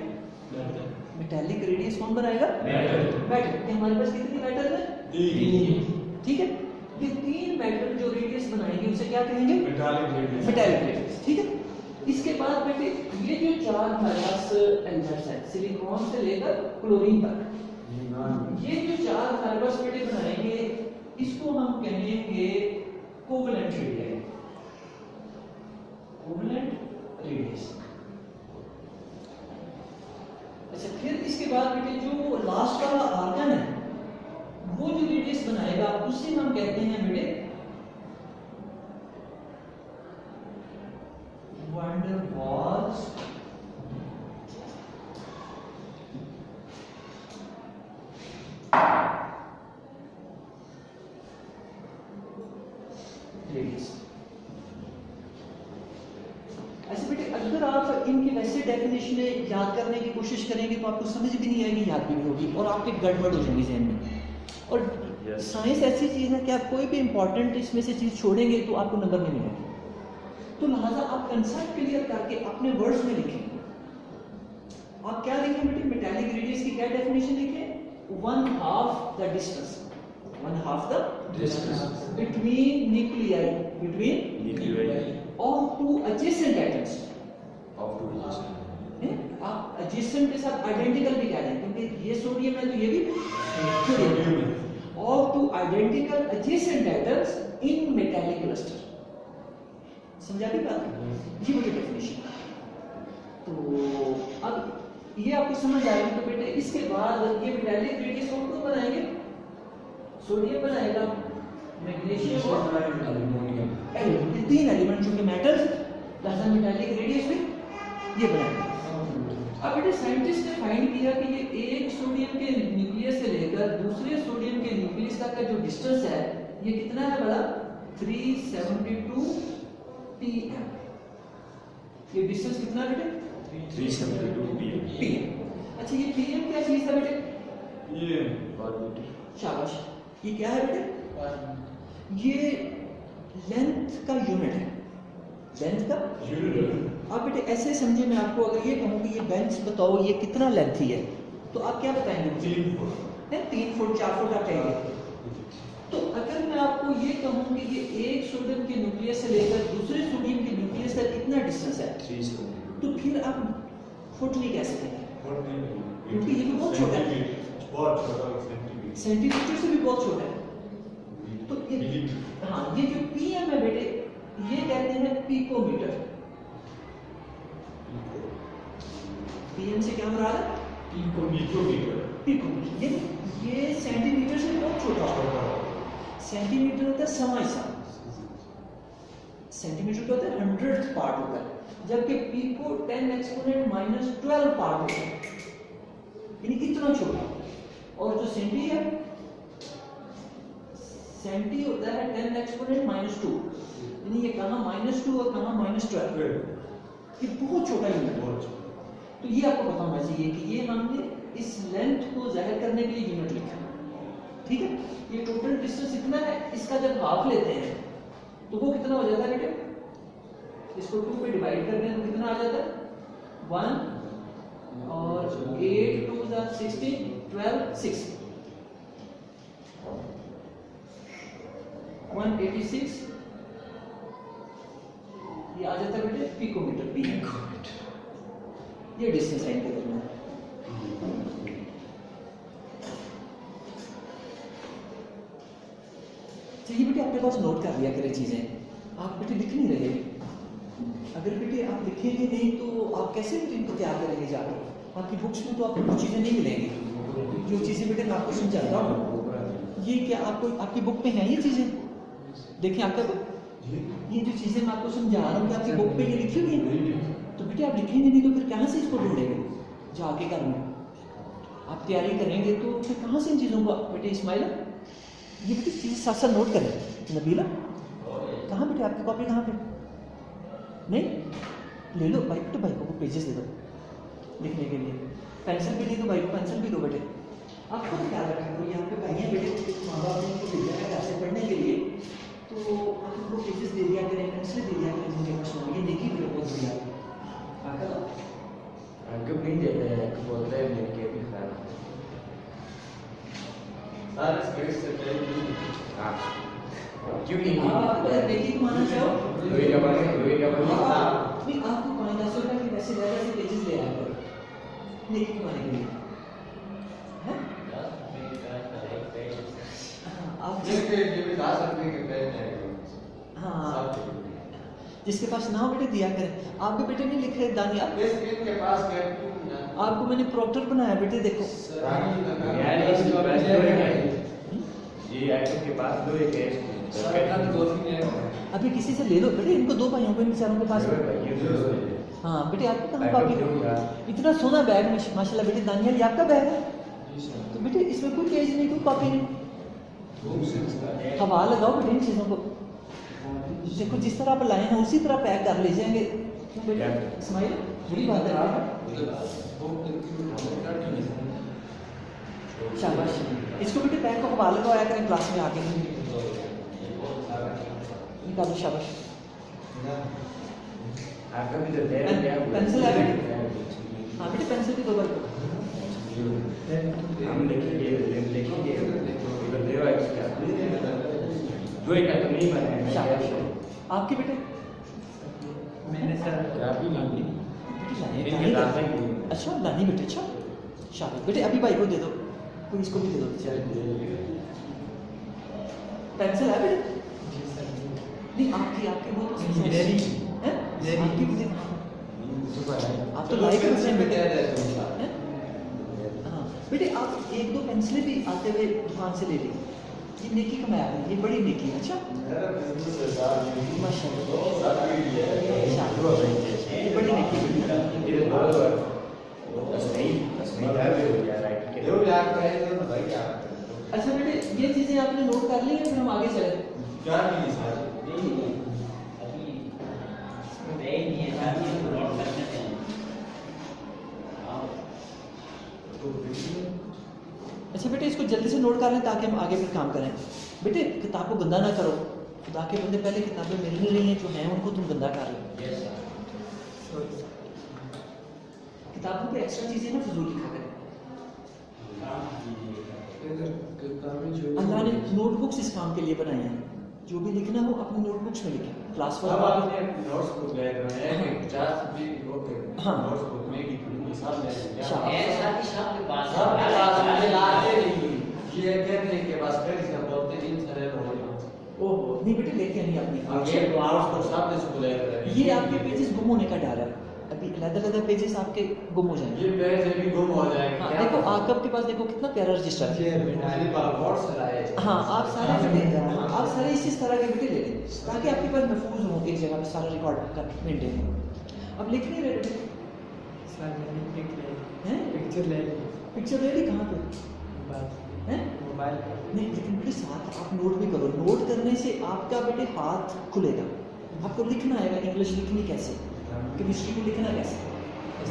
मेटालिक रेडियस कौन बनाएगा, मेटल। हमारे पास कितनी मेटल है, 3। ठीक है, ये 3 मेटल जो रेडियस बनाएंगे उसे क्या कहेंगे, मेटालिक रेडियस। ठीक है, इसके बाद बेटे ये जो 4 हमारे पास एलिमेंट्स हैं सिलिकॉन से लेकर क्लोरीन तक, ये जो 4 हमारे पास बेटे बनाएंगे इसको हम कहेंगे कोवलेंट रेडियस। Covalent radius. अच्छा, फिर इसके बाद बेटे जो लास्ट वाला आर्गन है वो जो रेडियस बनाएगा उसे हम कहते हैं बेटे वैन डर वाल्स रेडियस। ऐसे बेटे अगर आप इनकी वैसे डेफिनेशन याद करने की कोशिश करेंगे तो आपको समझ भी नहीं आएगी, याद भी नहीं होगी और आपके गड़बड़ हो जाएंगे जहन में। और साइंस ऐसी चीज़ है कि आप कोई भी इंपॉर्टेंट इसमें से चीज़ छोड़ेंगे तो आपको नंबर नहीं मिलेगा। तो लिहाजा आप कंसेप्ट क्लियर करके अपने वर्ड्स में लिखें। आप क्या लिखें बेटे, मेटालिक रेडियस की क्या डेफिनेशन लिखें, 1/2 the distance, 1/2 the distance between nuclei of 2 adjacent atoms। आप adjacent के साथ आइडेंटिकल भी कह दें क्योंकि ये सोडियम है तो ये भी सोडियम है। Of 2 identical adjacent atoms in metallic cluster। समझा भी बात? ये मुझे डेफिनेशन। तो अब ये आपको समझ आएगी तो बेटे इसके बाद ये मेटालिक रेडियस कौन बनाएंगे, सोडियम बनाएगा, मैग्नीशियम और एल्युमिनियम। ये 3 एलिमेंट जो कि मेटल्स, लिहाजा मेटालिक रेडियस भी ये बनाएंगे। अब बेटे साइंटिस्ट ने फाइंड किया कि ये एक सोडियम के न्यूक्लियस से लेकर दूसरे सोडियम के न्यूक्लियस तक का जो डिस्टेंस है ये कितना है बड़ा, 372 pm। ये डिस्टेंस कितना है बेटे,
372
pm। अच्छा, ये pm क्या चीज है बेटे,
ये
शाबाश, ये क्या है बेटे, ये लेंथ का यूनिट है, लेंथ का यूनिट। आप बेटे ऐसे समझे, मैं आपको अगर ये कहूँ कि ये बेंच बताओ ये कितना लेंथी है तो आप क्या बताएंगे, 3 फुट, 3 फुट 4 फुट आप कहेंगे। तो अगर मैं आपको ये कहूँ कि ये एक सोडियम के न्यूक्लियस से लेकर दूसरे सोडियम के न्यूक्लियस तक कितना डिस्टेंस है, तो फिर आप फुट नहीं कह सकेंगे
फुट नहीं,
क्योंकि ये भी बहुत छोटा है,
बहुत छोटा सेंटीमीटर।
सेंटीमीटर से भी बहुत छोटा है। तो ये
मिलीमीटर।
हाँ, ये जो पीएम है बेटे, ये कहते हैं पिकोमीटर। पीएम से क्या मुराद है?
पिकोमीटर।
पिकोमीटर। ये सेंटीमीटर से बहुत छोटा होता है। सेंटीमीटर होता है सवा हिस्सा, सेंटीमीटर क्या होता है 100th पार्ट होता है, जबकि पिको 10 एक्सपोनेंट -12 पार्ट होता है, यानी इतना छोटा। और जो सेंटी है, सेंटी होता है 10 एक्सपोनेंट -2, यानी ये कहाँ -2 और कहाँ -12, ये बहुत छोटा यूनिट है। तो ये आपको पता होना चाहिए कि ये हमने इस लेंथ को जाहिर करने के लिए यूनिट लिखा है, ठीक है। ये टोटल डिस्टेंस इतना है, इसका जब हाफ लेते हैं तो वो कितना हो जाता है बेटे? इसको 2 पे डिवाइड करते हैं तो कितना आ जाता है? 1 और 8 2 16 12 6 186, ये आ जाता है बेटे पिकोमीटर। पिकोमीटर ये डिस्टेंस साइन कर देना है। तो ये बेटे आपके पास नोट कर लिया करें चीजें, आप बेटे लिख नहीं रहे। अगर बेटे आप लिखेंगे नहीं तो आप कैसे इनको तैयार करेंगे जाकर? आपकी बुक्स में तो आपको कुछ चीजें नहीं मिलेंगी। जो चीजें बेटे मैं आपको समझाता हूँ, ये क्या आपको आपकी बुक में है ये चीजें? देखिए आपका ये जो चीजें मैं आपको समझा रहा हूँ, आपकी बुक पे ये लिखी हुई है। तो बेटे आप लिखेंगे नहीं तो फिर कहाँ से इसको ढूंढेंगे? जाके घर में आप तैयारी करेंगे तो फिर कहाँ से इन चीज़ों को? बेटे इस्माइल, ये बेटे चीज़ें साथ साथ नोट करें। नबीला कहाँ बेटे आपकी कॉपी कहाँ पे? नहीं ले लो भाई, बेटे भाई को पेजेस दे दो लिखने के लिए, पेंसिल भी दे दो भाई को, पेंसिल भी दो बेटे। आपको तो ख्याल रखा करो, यहाँ पे भाई हैं बेटे, माँ बाप ने उनको भेजा है घर से पढ़ने के लिए, तो आप उनको पेजेस दे दिया करें, पेंसिल दे दिया करें, जिनके पास हो। ये देखिए बेटे बहुत बढ़िया
अंकल नहीं देते हैं, बोलते हैं मेरे के भी खराब।
सारे स्पेस से पहले
हाँ क्यों नहीं?
आप देखिए माना चाहो
लोहे का बने
नहीं, आपको 500 रुपये के पैसे ज़्यादा से पेजेस ले आया करो नेकी कमाने के लिए, हैं? आप
जिसके ये भी 10 रुपए के पेज है।
हाँ, जिसके पास ना हो बेटे दिया करें। आप भी बेटे नहीं लिख रहे दानियाल?
के पास गए
आपको मैंने प्रॉक्टर बनाया बेटे, देखो
ये आइटम के पास लोहे के
अभी किसी से ले लो बेटे, इनको दो भाइयों को, इन बेचारों के पास। हाँ बेटे आपको कहाँ कॉपी? इतना सोना बैग में माशाल्लाह बेटे। दानियाल ये आपका बैग है, तो बेटे इसमें कोई पेज नहीं, कोई कॉपी नहीं। हवा लगाओ बेटे इन चीज़ों को, देखो जिस तरह आप लाए हैं उसी तरह पैक कर ले जाएंगे। इस्माइल बुरी बात है, शाबाश। इसको बेटे पैक को हवा लगाया करें क्लास में आके, निकालो शाबाश।
आपका भी तो है क्या?
पेंसिल है बेटे? हाँ बेटे पेंसिल भी 2 बार करो।
हम लिखेंगे इधर देवा इसका दो एक तो नहीं बनाया।
शाबाश। आपके बेटे?
मैंने सर
आप भी लानी
बेटे लाए
इनके
हैं?
दादा ही
अच्छा लानी बेटे, अच्छा शाबाश बेटे। अभी भाई को दे दो, कोई इसको भी दे दो बेचारे को। पेंसिल है बेटे? नहीं आपकी वो तो
मेरी
हैं? आपकी भी दे- आप तो लाइक करते हैं बेटे, हैं? हाँ बेटे आप 1-2 पेंसिलें भी आते हुए दुकान से ले ली, ये नेकी कमाया है, ये बड़ी नेकी है। अच्छा माशाल्लाह, ये बड़ी नेकी बेटी।
इधर दो नहीं था हो गया राइट के
जो याद करे तो भाई क्या
अच्छा बेटे ये चीजें आपने नोट कर ली है, फिर हम आगे चले।
क्या नहीं सर
अच्छा बेटे इसको जल्दी से नोट कर लें ताकि हम आगे फिर काम करें। बेटे किताब को गंदा ना करो, खुदा के बंदे पहले किताबें मिल नहीं रही हैं, जो हैं उनको तुम गंदा कर लो। किताबों पे एक्स्ट्रा चीजें ना फजूल लिखा करें। अल्लाह ने नोटबुक्स इस काम के लिए बनाई हैं, जो भी लिखना हो अपनी नोटबुक्स में लिखें। क्लास
अब
वर्क
आपने नोट्स बुक ले रहे हैं 50 भी हो गए
हाँ।
नोट्स बुक में की सब ले लेंगे
शाबाश।
ऐसा कि सबके पास मुझे लाते नहीं ये कहते कि बस कर से बोलते दिन सरे हो जाओ
ओहो नहीं बेटे लेके आनी अपनी
आगे तो आप तो सब इसको लेकर
ये आपके पेजेस गुम होने का डर है, अभी अलग-अलग पेजेस आपके गुम हो जाएंगे।
ये पेज भी गुम हो जाएगा
हाँ देखो आपके पास देखो कितना प्यारा रजिस्टर है।
ये मैंने पासवर्ड से लाए
हाँ आप सारे बेटे आप सारे इस तरह के बेटे ले लें ताकि आपके पास महफूज हो एक जगह पे सारा रिकॉर्ड कर मेंटेन हो। अब लिख नहीं रहे बेटे
सर मैंने पिक ले
हैं
पिक्चर ले ली
पिक्चर ले ली कहाँ पे
बस
हैं
मोबाइल पर
नहीं लेकिन बेटे साथ आप नोट भी करो, नोट करने से आपका बेटे हाथ खुलेगा, आपको लिखना आएगा इंग्लिश लिखनी कैसे, केमिस्ट्री को लिखना कैसे,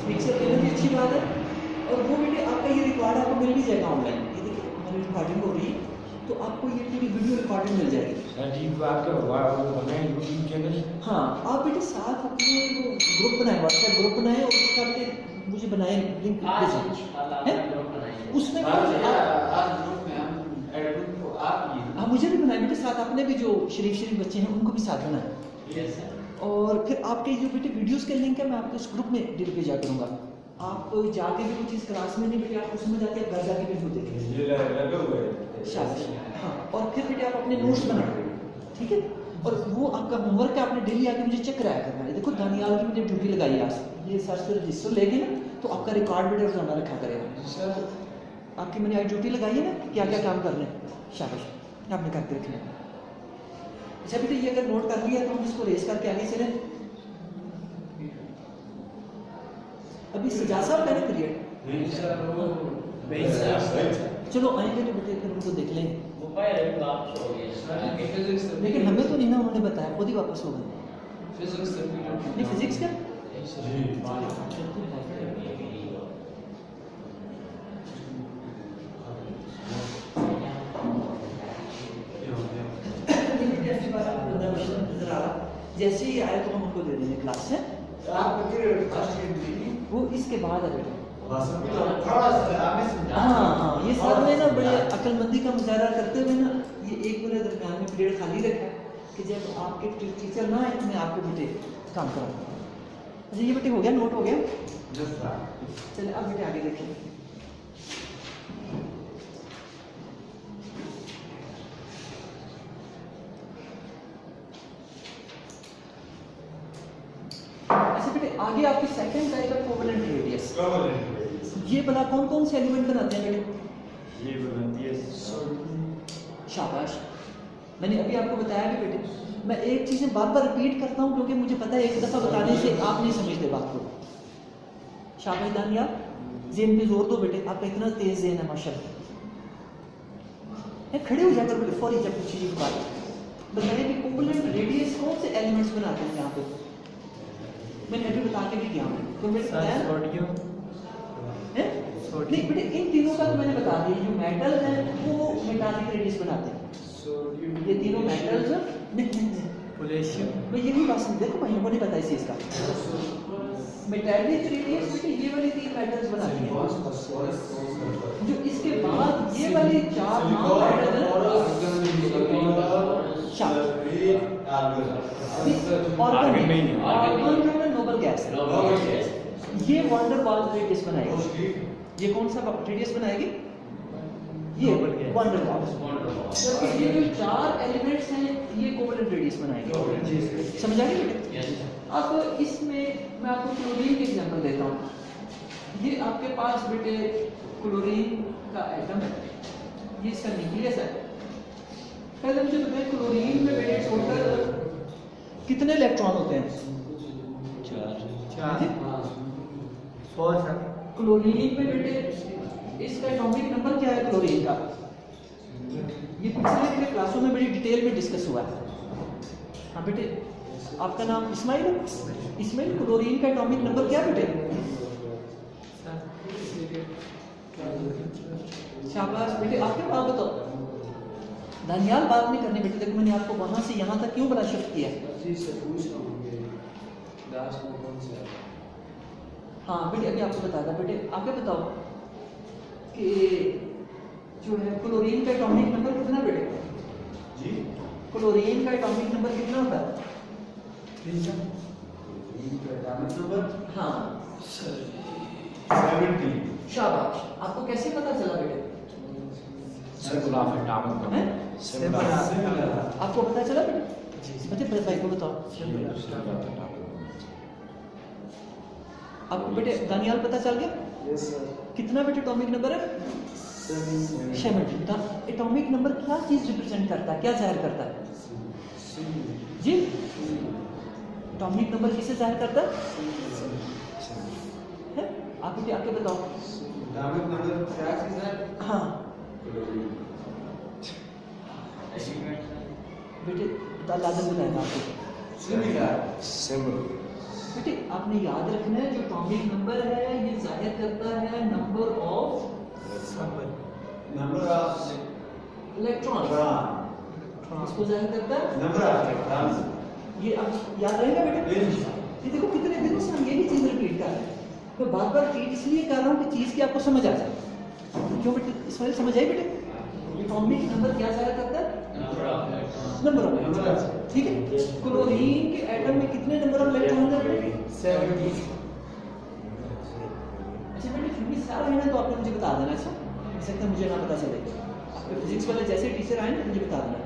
पिक्चर लेना भी अच्छी बात है। और वो बेटे आपका ये रिकॉर्ड आपको मिल भी जाएगा ऑनलाइन, ये देखिए हमारी रिकॉर्डिंग हो रही है तो आपको ये पूरी वीडियो रिकॉर्डिंग मिल जाएगी।
सर जी को आपके बनाए यूट्यूब चैनल
हाँ आप बेटे साथ अपने वो ग्रुप बनाए, व्हाट्सएप ग्रुप बनाए और उसका बेटे मुझे बनाए लिंक भेजें उसमें
आज ग्रुप में हम एडमिन को आप ये
हाँ मुझे भी बनाए बेटे साथ अपने भी जो शरीफ बच्चे हैं उनको भी साथ बनाए।
यस सर
और फिर आपके जो बेटे वीडियोस के लिंक है मैं आपके उस ग्रुप में भेजा करूँगा, आप जाके भी कुछ इस क्लास में नहीं बेटे आपको समझ आती है, घर जाके भी वो देखेंगे
ये लगे हुए हैं
शाबाश। हाँ और फिर बेटे आप अपने नोट्स बनाए ठीक है, और वो आपका होमवर्क है आपने डेली आके मुझे चेक कराया करना है। देखो दानियाल की मैंने ड्यूटी लगाई आज, ये सर्च पे रजिस्टर लेके ना तो आपका रिकॉर्ड बेटे रोजाना रखा करेगा।
सर
आपकी मैंने आज ड्यूटी लगाई है ना क्या क्या काम करने हैं, शाबाश आपने करके रखना है। अच्छा बेटे ये अगर नोट कर लिया तो हम इसको रेस करके आगे चलें। अभी सजा साहब का पीरियड
नहीं सर वो
वही सर
चलो आएंगे तो बेटे फिर उनको देख लेंगे,
मोबाइल वापस हो गया सर फिजिक्स
लेकिन हमें तो नहीं ना उन्होंने बताया, खुद ही वापस हो गए।
फिजिक्स
नहीं फिजिक्स का जैसे ही आए तो हम उनको दे देंगे क्लास से,
आप फिर फर्स्ट ईयर दी
वो इसके बाद है बेटा।
थोड़ा सा आपने समझा
हाँ ये सब में ना बड़े अक्लमंदी का मुजाहरा करते हुए ना ये एक पूरे दरमियान में पीरियड खाली रखा कि जब आपके टीचर ना आए तो मैं आपके बेटे काम कराऊंगा। अच्छा ये बेटे हो गया, नोट हो गया, चलिए अब बेटे आगे देखिए। अच्छा बेटे आगे आपकी सेकंड टाइप है कोवलेंट रेडियस। ये भला कौन कौन से एलिमेंट बनाते हैं बेटे?
ये बनती है
शाबाश, मैंने अभी आपको बताया भी बेटे, मैं एक चीज़ें बार बार रिपीट करता हूँ क्योंकि मुझे पता है एक दफ़ा बताने से आप नहीं समझते बात को। शाबाश दानिया, ज़हन पे जोर दो बेटे, आपका इतना तेज ज़हन है माशाल्लाह। खड़े हो जाकर बेटे फौरी जब पूछी की बात बताइए कि कोवलेंट रेडियस कौन से एलिमेंट्स बनाते हैं यहाँ पे? मैंने अभी बता के भी गया हूँ तो मैंने बताया ना?
सोडियम
हैं? नहीं बेटे इन तीनों का तो मैंने बता दिया, जो मेटल्स हैं वो मेटालिक रेडियस बनाते हैं, ये तीनों मेटल्स नहीं
पोटेशियम
मैं ये भी बात समझ, देखो भाइयों को नहीं पता इस चीज़ का। मेटालिक रेडियस बेटे ये वाली तीन मेटल्स बनाती हैं, जो इसके बाद ये वाली चार मेटल्स ऑर्गन जो है नोबल गैस है, ये वंडर वाल रेडियस बनाएगी। ये कौन सा रेडियस बनाएगी? ये वंडर वाल। ये जो चार एलिमेंट्स हैं ये कोवलेंट रेडियस बनाएंगे, समझ आ गई बेटे? अब इसमें मैं आपको क्लोरीन के एग्जांपल देता हूँ। ये आपके पास बेटे क्लोरीन का एटम है, ये इसका न्यूक्लियस है। पहले मुझे बताएं क्लोरीन में बेटे टोटल कितने इलेक्ट्रॉन होते हैं?
4 सर
क्लोरीन में बेटे इसका एटॉमिक नंबर क्या है क्लोरीन का? ये पिछले मेरे क्लासों में बड़ी डिटेल में डिस्कस हुआ है। हाँ बेटे आपका नाम इस्माइल है? इस्माइल क्लोरीन का एटॉमिक नंबर क्या है बेटे? शाबाश बेटे, आपके बात बताओ। दानियाल बात नहीं करनी बेटे, देखो मैंने आपको वहां से यहाँ तक क्यों बड़ा शिफ्ट किया? हाँ बेटे अभी आपको बताता बेटे, आगे बताओ कि जो है क्लोरीन का एटॉमिक नंबर कितना बेटे?
जी
क्लोरीन का एटॉमिक नंबर कितना होता है? हाँ
70.
शाबाश। आपको कैसे पता चला बेटे? हैं? आपको पता चला बेटे? बच्चे बड़े भाई को बताओ। आपको बेटे दानियाल पता चल गया?
Yes, sir.
कितना बेटे एटॉमिक नंबर है? 70। एटॉमिक नंबर क्या चीज रिप्रेजेंट करता है, क्या जाहिर करता है जी? एटॉमिक नंबर किसे जाहिर करता है? आप बेटे आके बताओ।
Atomic number क्या चीज है?
हाँ बेटे लाजम बताएगा आपको।
Similar.
बेटे आपने याद रखना है जो एटॉमिक नंबर है ये जाहिर करता है number of
Number of
electron. इसको जाहिर करता है
number of electrons.
ये अब याद रहेगा बेटे? ये देखो कितने दिनों से हम यही चीज रिपीट कर रहे हैं। मैं बार बार रिपीट इसलिए कर रहा हूँ कि चीज की आपको समझ आ जाए। क्यों बेटे? इसमें समझ आई बेटे? एटॉमिक नंबर क्या जाहिर करता है? Number of electron. ठीक है। क्लोरीन के एटम में कितने नंबर ऑफ इलेक्ट्रॉन है बेटे?
70.
अच्छा बेटे फिर भी सारा है ना तो आपने मुझे बता देना। अच्छा हो सकता है मुझे ना पता चले। आपके फिजिक्स वाले जैसे टीचर आए ना मुझे बता देना।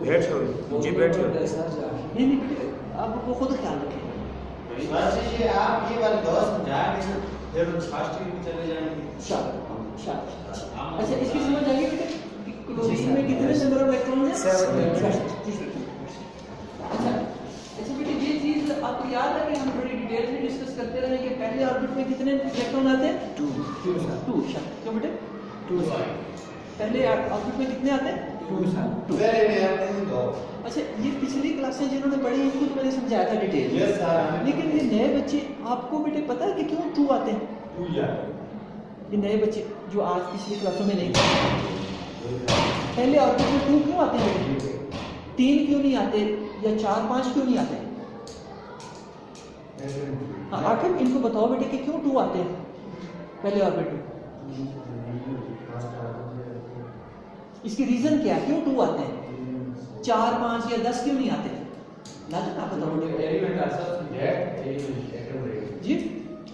बैठो जी बैठो।
नहीं नहीं बेटे आप वो खुद ख्याल रखें।
बस ये आप ये वाले दो समझाएंगे फिर फर्स्ट वीक में चले जाएंगे.
शाबाश शाबाश। अच्छा इसकी समझ आ गई बेटे कि क्लोरीन में कितने नंबर ऑफ इलेक्ट्रॉन हैं? 7। अच्छा अच्छा बेटे ये चीज आपको याद है कि हम बड़ी डिटेल में डिस्कस करते रहे कि पहले ऑर्बिट में कितने इलेक्ट्रॉन आते हैं? 2 क्यों बेटे? 2 पहले ऑर्बिट में कितने आते हैं? 2
वेरी नहीं आते हैं दो.
अच्छा ये पिछली क्लासें जिन्होंने पढ़ी उनको तो मैंने समझाया था डिटेल।
Yes sir.
लेकिन ये नए बच्चे आपको बेटे पता है कि क्यों 2 आते हैं?
2 या
ये नए बच्चे जो आज पिछली क्लासों में नहीं थे पहले ऑर्बिट में 2 क्यों आते हैं बेटे? 3 क्यों नहीं आते या 4-5 क्यों नहीं आते? हाँ आखिर इनको बताओ बेटे कि क्यों 2 आते हैं पहले ऑर्बिट में? इसकी रीजन क्या है? क्यों 2 आते हैं? 4-5 या 10 क्यों नहीं आते? लाजन आप बताओ
element answer element atom rate.
जी।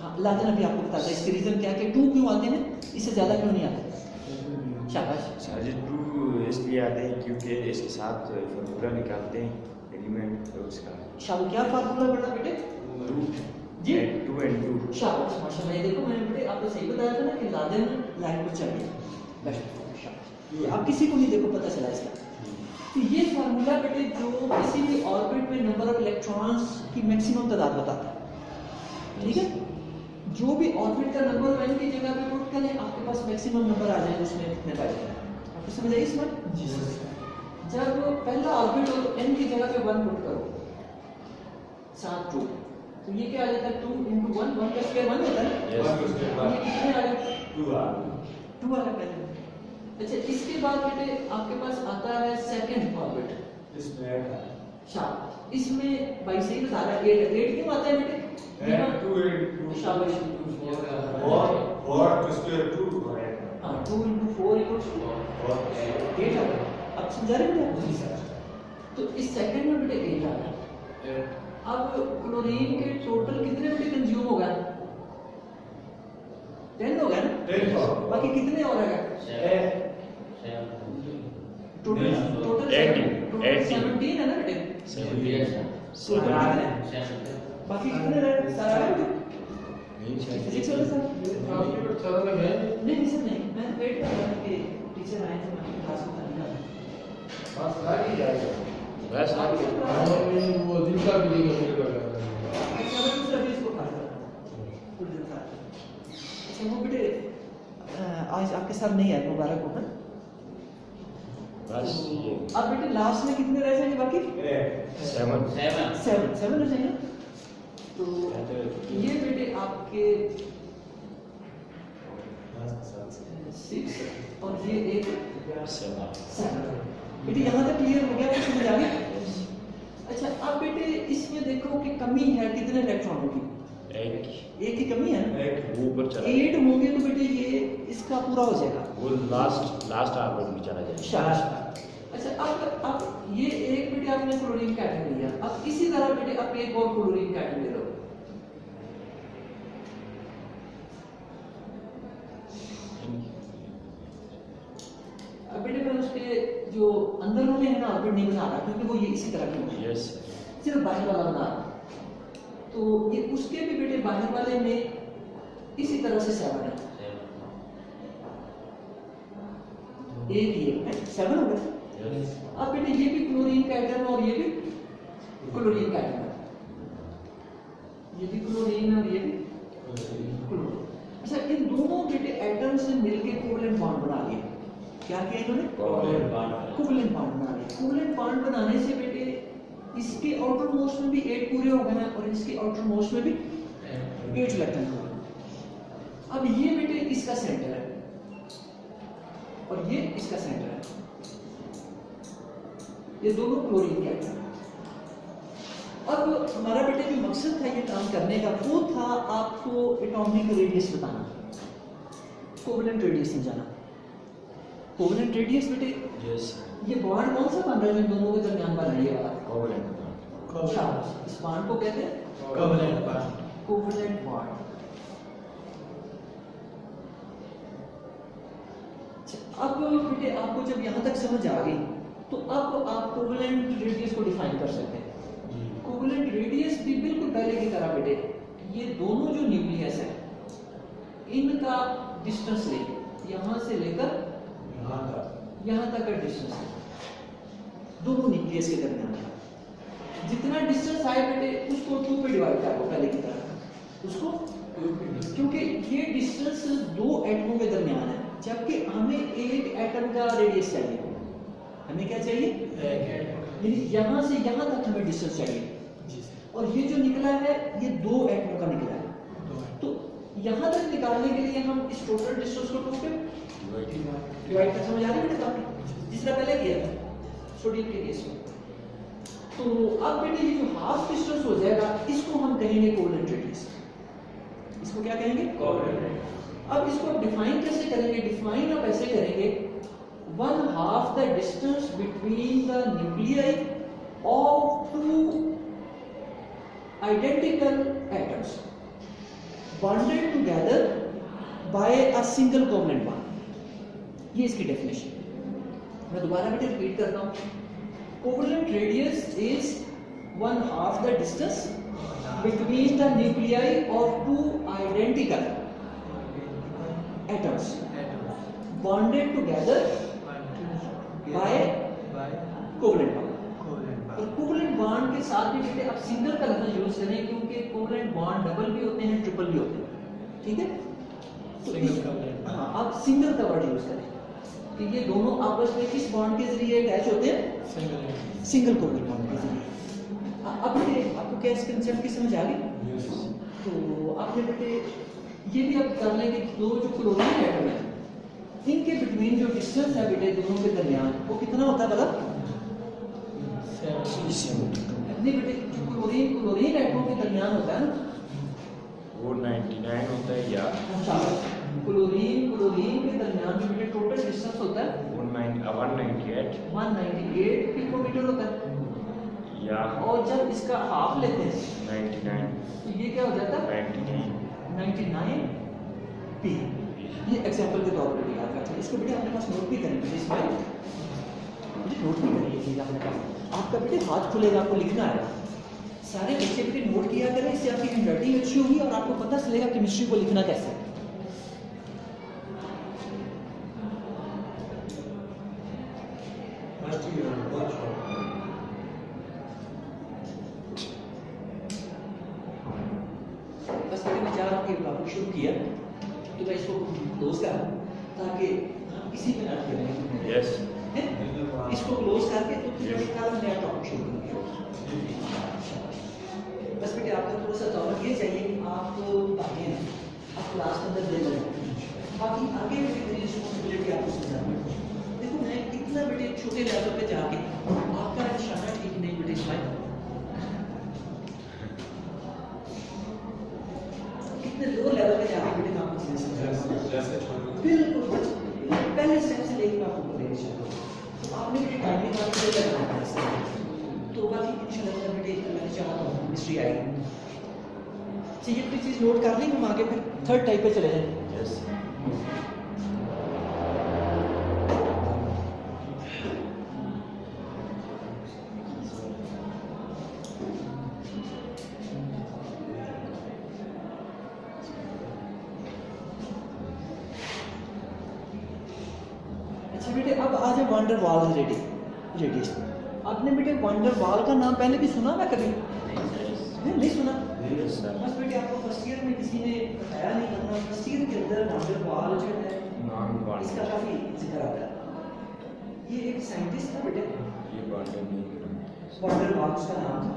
हाँ लाजन अभी आपको बताता है इसकी रीजन क्या है कि 2 क्यों आते हैं, इससे ज्यादा क्यों नहीं आते? शाबाश।
जी 2 इसलिए आते हैं क्योंकि इसके साथ फॉर्मूला निकालते हैं एलिमेंट तो उसका
शाबाश। क्या फार्मूला बना बेटे?
2
जी
2 and 2.
शाबाश माशाल्लाह। ये देखो मैंने बेटे आपको सही बताया था ना कि लादेन लाइन पर चलिए। बेस्ट शाबाश। आप किसी को नहीं देखो पता चला इसका। तो ये फार्मूला बेटे जो किसी भी ऑर्बिट में नंबर ऑफ इलेक्ट्रॉन्स की मैक्सिमम तादाद बताता है। ठीक है। जो भी ऑर्बिट का नंबर n की जगह पे पुट करें आपके पास मैक्सिमम नंबर आ जाएगा उसमें कितने पाएंगे। आपको समझ आई इसमें? जी सर। जब पहला ऑर्बिट हो तो n की जगह पे 1 पुट करो 7 2 तो ये क्या आ जाता है 2 into 1 1 का स्क्वायर 1 होता है ना?
Yes.
ये कितने आ गए?
2 आ
2 आ गए पहले। अच्छा इसके बाद बेटे आपके पास आता है सेकंड ऑर्बिट।
इसमें ऐड है.
शाबाश। इसमें भाई सही बता रहा है 8 क्यों आता है बेटे? यहाँ
2
शाबाश।
4 to square 2
हाँ 2 into 4 equals to 8 आ गया। अब समझा रहे बेटे? जी सर। तो इस सेकंड में बेटे 8 आ गया। अब क्लोरीन के टोटल कितने बेटे कंज्यूम हो गया? 10 हो गया ना?
10
बाकी कितने और है? टोटल 17 है ना बेटे? बाकी कितने रहे? सारा है बेटे? फिजिक्स वाले सर? नहीं सर नहीं मैं वेट कर रहा हूँ कि टीचर आए थे मैं क्लास को करने का।
बस आ ही जाएगा.
बस
वो दिन का भी नहीं कर
अच्छा मैं दूसरा भी इसको काट रहा हूँ कुछ दिन का। अच्छा वो बेटे आज आपके सर नहीं आए मुबारक हो।
बस ये
अब बेटे लास्ट में कितने रह जाएंगे बाकी? 7 रह जाएंगे। तो ये बेटे आपके 6 और ये एक 7 बेटे यहाँ तक क्लियर हो गया? आपको समझ आ गया? अच्छा अब बेटे इसमें देखो कि कमी है कितने इलेक्ट्रॉनों की? एक ही कमी है ना?
ऊपर चला
8 होंगे तो बेटे ये इसका पूरा हो जाएगा।
वो लास्ट ऑर्बिट में चला जाएगा।
शाबाश। अच्छा अब ये एक बेटे आपने क्लोरीन का एटम लिया। अब इसी तरह बेटे आप एक और क्लोरीन का एटम ले लो। जो अंदर वाले है ना ऑर्बिट नहीं बना रहा क्योंकि वो ये इसी तरह की होगी,
यस
सिर्फ बाहर वाला बना रहा। तो ये उसके भी बेटे बाहर वाले में इसी तरह से 7 है, एक ये है 7 हो गया।
यस
अब बेटे ये भी क्लोरीन का एटम और ये भी क्लोरीन का एटम है, ये भी क्लोरीन और ये भी क्लोरीन। अच्छा, इन दोनों बेटे एटम से मिलके कोवलेंट बॉन्ड बना लिया। क्या किया इन्होंने?
कोवलेंट
कोवलेंट बॉन्ड बना लिया। कोवलेंट बॉन्ड बनाने से बेटे इसके आउटर मोस्ट में भी 8 पूरे हो गए हैं और इसके आउटर मोस्ट में भी 8 इलेक्ट्रॉन हो गए। अब ये बेटे इसका सेंटर है और ये इसका सेंटर है, ये दोनों क्लोरीन के एटम। अब हमारा बेटे जो मकसद था ये काम करने का वो था आपको एटॉमिक रेडियस बताना, कोवलेंट रेडियस समझाना। कोवलेंट रेडियस बेटे
यस
ये बॉन्ड कौन सा बन रहा है इन दोनों के दरमियान बन रही है वाला?
कोवलेंट
अच्छा, इस बॉन्ड को कहते हैं
कोवलेंट बॉन्ड।
Covalent bond. अब बेटे आपको जब यहाँ तक समझ आ गई तो अब आप कोवलेंट रेडियस को डिफाइन कर सकते हैं। कोवलेंट रेडियस भी बिल्कुल पहले की तरह बेटे ये दोनों जो न्यूक्लियस है इनका डिस्टेंस लेके यहाँ से लेकर यहाँ तक का डिस्टेंस दोनों न्यूक्लियस के दरमियान का जितना डिस्टेंस आए बेटे उसको 2 पे डिवाइड कर दो पहले की तरह उसको, क्योंकि ये डिस्टेंस 2 एटमों के दरमियान है जबकि हमें एक एटम का रेडियस चाहिए। हमें क्या चाहिए? यानी यहाँ से यहाँ तक हमें डिस्टेंस चाहिए और ये जो निकला है ये 2 एटमों का निकला है। तो यहाँ तक निकालने के लिए हम इस टोटल डिस्टेंस को 2 पे डिवाइड कर, समझ आ रही है आपको? जिस तरह पहले किया था सोडियम के केस में। तो अब बेटे ये जो हाफ डिस्टेंस हो जाएगा इसको हम कहेंगे कोवलेंट रेडियस। इसको क्या कहेंगे? कोवलेंट। अब इसको डिफाइन कैसे करेंगे? डिफाइन आप ऐसे करेंगे 1/2 the distance between the nuclei of 2 identical atoms bonded together by a single covalent bond। ये इसकी डेफिनेशन। मैं दोबारा बेटे रिपीट करता हूँ। Covalent radius is 1/2 the distance between the nuclei of 2 identical atoms bonded together by covalent bond। और covalent bond के साथ भी बेटे आप सिंगल का लफ्ज यूज करें क्योंकि कोवलेंट बॉन्ड डबल भी होते हैं ट्रिपल भी होते हैं, ठीक है? तो
सिंगल का
हाँ, आप सिंगल का वर्ड यूज करें कि ये दोनों आपस में किस बॉन्ड के जरिए अटैच होते हैं? सिंगल कोवलेंट बॉन्ड के जरिए। अब बेटे आपको क्या इस कंसेप्ट की समझ आ गई? तो आपने बेटे ये भी अब कर लेंगे कि दो जो क्लोरीन एटम है इनके बिटवीन जो डिस्टेंस है बेटे दोनों के दरमियान वो कितना होता है बता? नहीं बेटे जो क्लोरीन एटमों के दरमियान होता है ना
वो 99 होता है या
अच्छा क्लोरीन के दरमियान में बेटे टोटल डिस्टेंस होता है 198 पिकोमीटर होता है
या
और जब इसका हाफ लेते हैं
99
तो ये क्या हो जाता है 99 पी। ये एग्जांपल के तौर पर याद रखना। इसको बेटे अपने पास नोट भी करेंगे इसमें नोट भी करिए चीज अपने पास। आपका बेटे हाथ खुलेगा, आपको लिखना है। सारे बच्चे बेटे नोट किया करें, इससे आपकी हैंडराइटिंग अच्छी होगी और आपको पता चलेगा केमिस्ट्री को लिखना कैसे। बस बेटे मैं जब आपके टॉपिक शुरू किया तो मैं इसको क्लोज कर ताकि किसी भी नाट के
यस
इसको क्लोज करके तो फिर एक नया टॉपिक शुरू करेंगे। बस बेटे आपका थोड़ा सा तौर ये चाहिए कि आप आगे आप क्लास के अंदर दे दें, बाकी आगे भी मेरी रिस्पॉन्सिबिलिटी आपको समझाना। देखो मैं इतना बेटे छोटे लेवल पे जाके आपका निशाना ठीक नहीं बेटे इसमें इतने लो लेवल पे जाके बेटे मैं आपको चीजें समझाऊंगा। बिल्कुल पहले स्टेप से लेकर आपको बोलेंगे तो आपने बेटे टाइम निकाल के करना है तो बाकी इंशाल्लाह बेटे मैं चाहता हूँ हिस्ट्री आएगी। ठीक है, चीज नोट कर लेंगे, हम आगे फिर थर्ड टाइप पे चले जाएंगे।
यस
अच्छा बेटे अब आ जाए वंडर वाल रेडियस। आपने बेटे वंडर वाल का नाम पहले भी सुना है कभी? नहीं सुना। बस बेटे आपको फर्स्ट ईयर में किसी ने बताया नहीं करना। फर्स्ट ईयर के अंदर वंडर वाल जो है इसका काफी जिक्र आता है। ये एक साइंटिस्ट था बेटे, वंडर वाल उसका नाम था,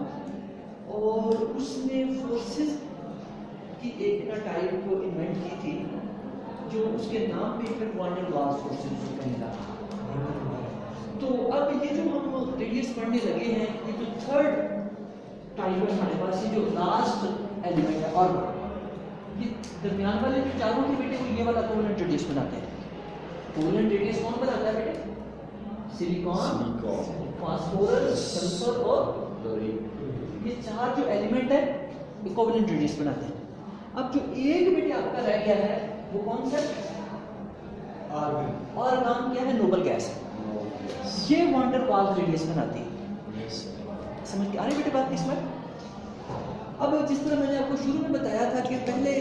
और उसने फोर्सेस की एक टाइप को इन्वेंट की थी जो उसके नाम पे फिर वंडर वाल फोर्सेस कहने लगा। तो अब ये जो हम रेडियस पढ़ने लगे हैं, ये जो थर्ड टाइप है हमारे पास, ये जो लास्ट एलिमेंट है, और ये दरमियान वाले जो चारों के बेटे वो ये वाला कोवेलेंट रेडियस बनाते हैं। कोवेलेंट रेडियस कौन बनाता है बेटे? सिलिकॉन, फास्फोरस, सल्फर और ये चार जो एलिमेंट है ये कोवेलेंट रेडियस बनाते हैं। अब जो एक बेटे आपका रह गया है वो कौन सा? आर्गन क्या है? नोबल गैस है। ये वंडर वाल रेडियस बनाती है। समझ के आ रही बेटे बात इसमें? अब जिस तरह मैंने आपको शुरू में बताया था कि पहले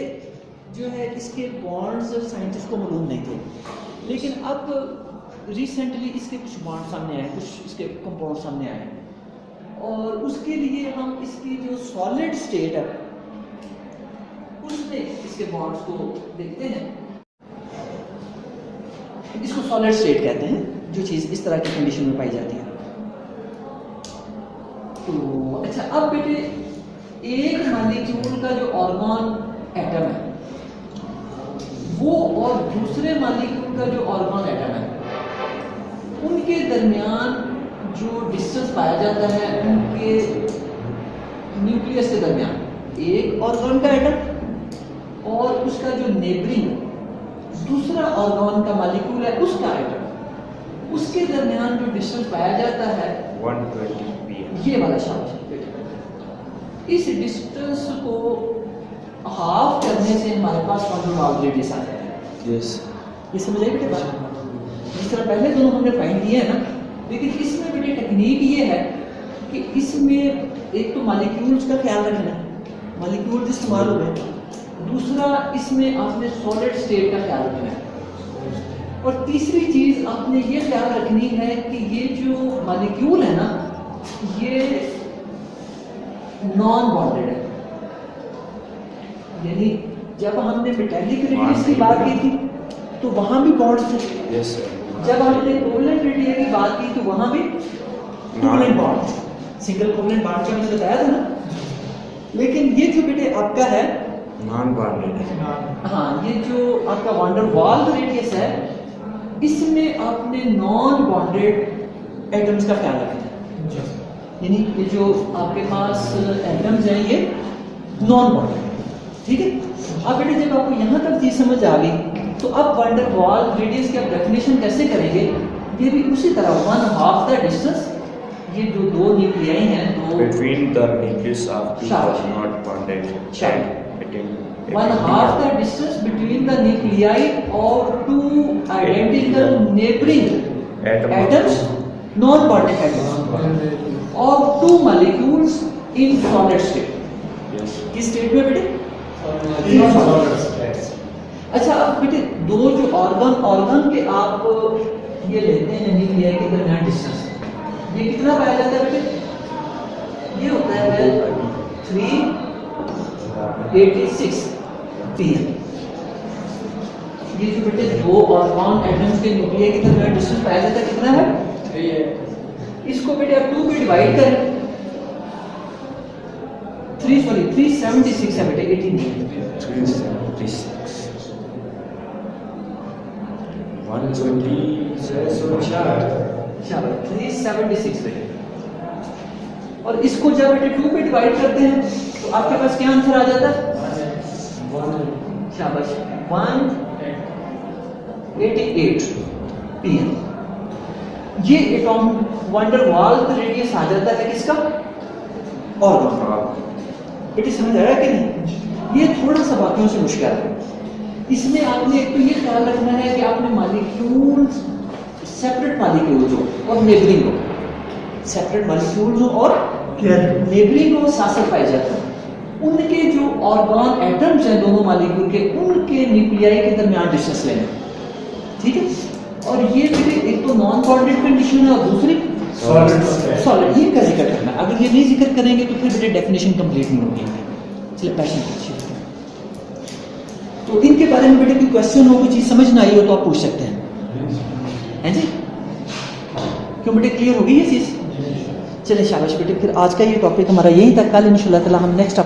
जो है इसके बॉन्ड्स साइंटिस्ट को मालूम नहीं थे, लेकिन अब रिसेंटली इसके कुछ बॉन्ड सामने आए, कुछ इसके कंपाउंड सामने आए, और उसके लिए हम इसकी जो सॉलिड स्टेट है उसमें इसके बॉन्ड्स को देखते हैं। इसको सॉलिड स्टेट कहते हैं, जो चीज़ इस तरह की कंडीशन में पाई जाती है। तो अच्छा, अब बेटे एक मॉलिक्यूल का जो ऑर्गन एटम है वो और दूसरे मॉलिक्यूल का जो ऑर्गन एटम है उनके दरमियान जो डिस्टेंस पाया जाता है उनके न्यूक्लियस के दरमियान, एक ऑर्गन का एटम और उसका जो नेबरिंग दूसरा ऑर्गन का मॉलिक्यूल है उसका एटम, उसके दरमियान जो डिस्टेंस पाया जाता है
120 pm।
ये वाला शब्द, इस डिस्टेंस को हाफ करने से हमारे पास वंडर वाल रेडियस आ जाता है।
यस,
ये समझ आई बेटे बात? जिस तरह पहले दोनों हमने फाइंड किए हैं ना, लेकिन इसमें बेटे टेक्निक ये है कि इसमें एक तो मॉलिक्यूल्स का ख्याल रखना है, मॉलिक्यूल्स इस्तेमाल हो गए, दूसरा इसमें आपने सॉलिड स्टेट का ख्याल रखना है, और तीसरी चीज आपने ये ख्याल रखनी है कि ये जो मॉलिक्यूल है ना ये नॉन बॉन्डेड है। यानी जब हमने मेटेलिक रेडियस की बात की थी तो वहां भी बॉन्ड्स थे।
Yes sir.
जब हमने कोवेलेंट रेडियस की बात की तो वहां भी covalent bond, single covalent bond का मैंने बताया था ना। लेकिन ये जो बेटे आपका है
नॉन बॉन्डेड है।
हाँ, ये जो आपका वंडर वाल रेडियस है इसमें आपने नॉन बॉन्डेड एटम्स का ख्याल रखना है। यानी ये जो आपके पास एटम्स हैं ये नॉन बॉन्डेड, ठीक है। अब बेटे जब आपको यहाँ तक चीज समझ आ गई तो अब वंडर वाल रेडियस की आप डेफिनेशन कैसे करेंगे? ये भी उसी तरह 1/2 द डिस्टेंस, ये जो दो न्यूक्लियाई हैं दो
Between the nucleus of two
शाबाश।
not bonded atom.
1/2 the distance between the nuclei or two identical neighboring atoms, non-bonded atoms, or two molecules in solid state.
Yes.
किस स्टेट में बेटे? अच्छा, अब बेटे दो जो ऑर्गन के आप ये लेते हैं न्यूक्लियाई के दरमियान डिस्टेंस, ये कितना पाया जाता है बेटे? ये होता है 386 pm। ये जो बेटे दो ऑर्गन एटम्स के न्यूक्लियाई के दरमियान डिस्टेंस पाया जाता है कितना है? इसको बेटे आप 2 पे डिवाइड करें, 376 है बेटे, 18 नहीं।
376 120
शाबाश, 376 बेटे। और इसको जब बेटे 2 पे डिवाइड करते हैं तो आपके पास क्या आंसर आ जाता है? शाबाश, 188 pm। ये एटॉम वंडर वाल रेडियस आ जाता है किसका? ऑर्गन। बेटे समझ आ रहा है कि नहीं? ये थोड़ा सा बाकियों से मुश्किल है। इसमें आपने एक तो ये ख्याल रखना है कि आपने मॉलिक्यूल्स सेपरेट मॉलिक्यूल्स हो और नेबरिंग हो, सेपरेट मॉलिक्यूल्स हो और नेबरिंग हो, साथ साथ पाए जाते हैं। उनके जो ऑर्गन एटम्स हैं दोनों मॉलिक्यूल के, उनके न्यूक्लियाई के दरमियान डिस्टेंस लेना, ठीक है। और ये बेटे एक तो नॉन कोऑर्डिनेट कंडीशन है और दूसरी सॉलिड, ये का जिक्र करना। अगर ये नहीं जिक्र करेंगे तो फिर बेटे डेफिनेशन कंप्लीट नहीं होगी। चलिए पैशन तो इनके बारे में बेटे कोई क्वेश्चन हो, कोई चीज समझ ना आई हो तो आप पूछ सकते हैं, हैं जी? क्यों बेटे क्लियर होगी ये चीज? चलिए शाबाश बेटे, फिर आज का ये टॉपिक हमारा यहीं तक। कल इंशाल्लाह ताला हम नेक्स्ट